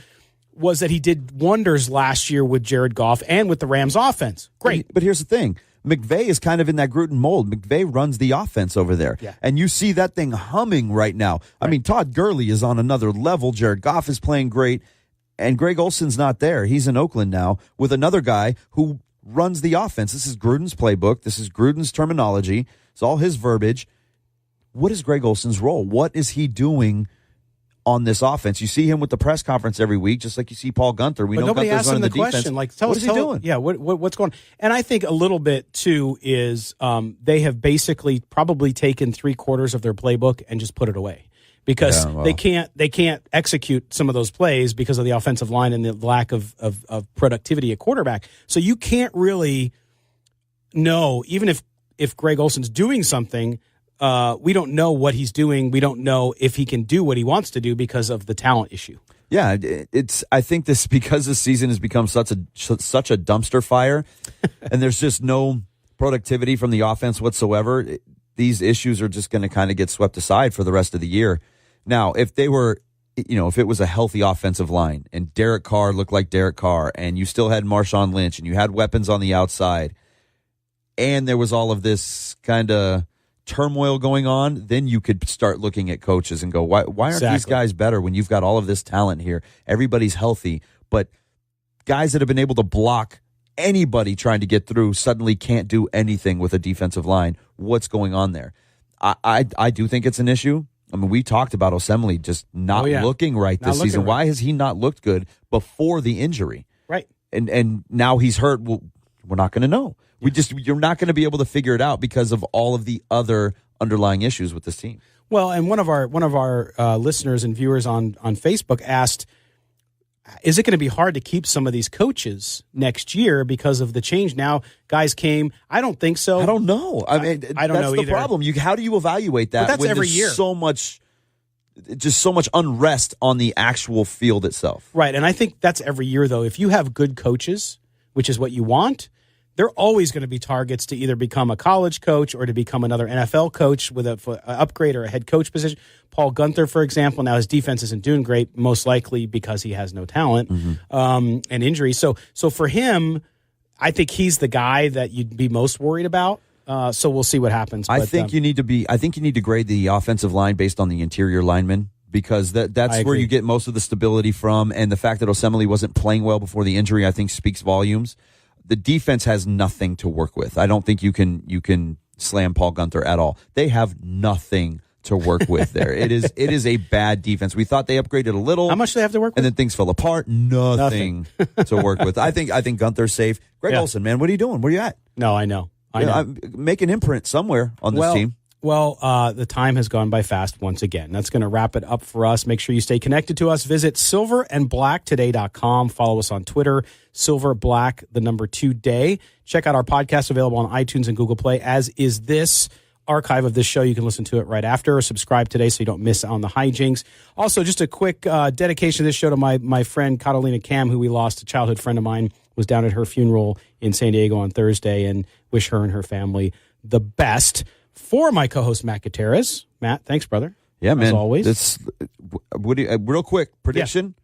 was that he did wonders last year with Jared Goff and with the Rams offense. Great. But here's the thing. McVay is kind of in that Gruden mold. McVay runs the offense over there. Yeah. And you see that thing humming right now. I mean, Todd Gurley is on another level. Jared Goff is playing great. And Greg Olson's not there. He's in Oakland now with another guy who runs the offense. This is Gruden's playbook. This is Gruden's terminology. It's all his verbiage. What is Greg Olson's role? What is he doing on this offense? You see him with the press conference every week, just like you see Paul Gunther. We know nobody Gunther's asked him running the defense. question. Like, what is he doing? Yeah, what's going on? And I think a little bit, too, is they have basically probably taken 3/4 of their playbook and just put it away. Because they can't execute some of those plays because of the offensive line and the lack of productivity at quarterback. So you can't really know, even if Greg Olson's doing something, we don't know what he's doing. We don't know if he can do what he wants to do because of the talent issue. Yeah, I think this, because this season has become such a dumpster fire, and there's just no productivity from the offense whatsoever. These issues are just going to kind of get swept aside for the rest of the year. Now, if they were, if it was a healthy offensive line and Derek Carr looked like Derek Carr and you still had Marshawn Lynch and you had weapons on the outside and there was all of this kind of turmoil going on, then you could start looking at coaches and go, why aren't these guys better when you've got all of this talent here? Everybody's healthy, but guys that have been able to block anybody trying to get through suddenly can't do anything with a defensive line. What's going on there? I do think it's an issue. I mean, we talked about Osemele just not looking right this season. Why has he not looked good before the injury? Right. And now he's hurt. Well, we're not going to know. You're not going to be able to figure it out because of all of the other underlying issues with this team. Well, and one of our listeners and viewers on Facebook asked, is it going to be hard to keep some of these coaches next year because of the change? Now, guys came. I don't think so. I don't know. I mean, I don't know that's either. the problem. How do you evaluate that? But that's when every there's year. So much unrest on the actual field itself. Right, and I think that's every year, though. If you have good coaches, which is what you want, they're always going to be targets to either become a college coach or to become another NFL coach with an upgrade or a head coach position. Paul Gunther, for example, now his defense isn't doing great, most likely because he has no talent and injury. So for him, I think he's the guy that you'd be most worried about. So we'll see what happens. I think you need to grade the offensive line based on the interior linemen, because that's where you get most of the stability from. And the fact that Osemele wasn't playing well before the injury, I think, speaks volumes. The defense has nothing to work with. I don't think you can slam Paul Gunther at all. They have nothing to work with there. It is a bad defense. We thought they upgraded a little. How much do they have to work with? And then things fell apart. Nothing to work with. I think Gunther's safe. Greg Olson, man, what are you doing? Where are you at? No, I know. Make an imprint somewhere on this team. Well, the time has gone by fast once again. That's going to wrap it up for us. Make sure you stay connected to us. Visit silverandblacktoday.com. Follow us on Twitter, silverblack2day. Check out our podcast available on iTunes and Google Play, as is this archive of this show. You can listen to it right after, or subscribe today so you don't miss on the hijinks. Also, just a quick dedication of this show to my friend Catalina Cam, who we lost, a childhood friend of mine, was down at her funeral in San Diego on Thursday, and wish her and her family the best. For my co-host, Matt Gutierrez. Matt, thanks, brother. Yeah, man. As always. Real quick, prediction? Yeah.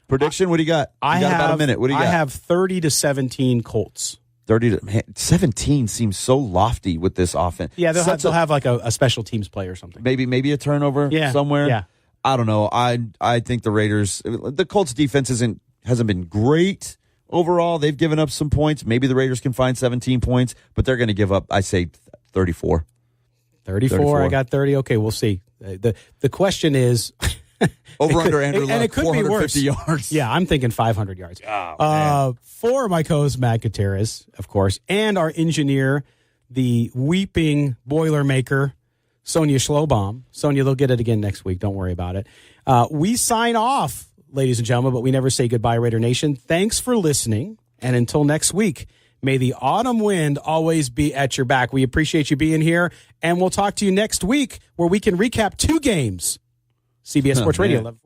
Prediction, what do you got? You got about a minute. What do you got? I have 30-17 Colts. 17 seems so lofty with this offense. Yeah, they'll have like a special teams play or something. Maybe a turnover somewhere. Yeah. I don't know. I think the Colts defense hasn't been great overall. They've given up some points. Maybe the Raiders can find 17 points, but they're going to give up, I say, 34. 34. I got 30. Okay, we'll see. The question is over under Andrew Luck, and it could be worse. Yards. Yeah, I'm thinking 500 yards. Oh, for my co-host Matt Gutierrez, of course, and our engineer, the weeping Boilermaker, Sonia Schlobaum. Sonia, they'll get it again next week. Don't worry about it. We sign off, ladies and gentlemen, but we never say goodbye, Raider Nation. Thanks for listening, and until next week, may the autumn wind always be at your back. We appreciate you being here, and we'll talk to you next week where we can recap 2 games. CBS Sports Radio.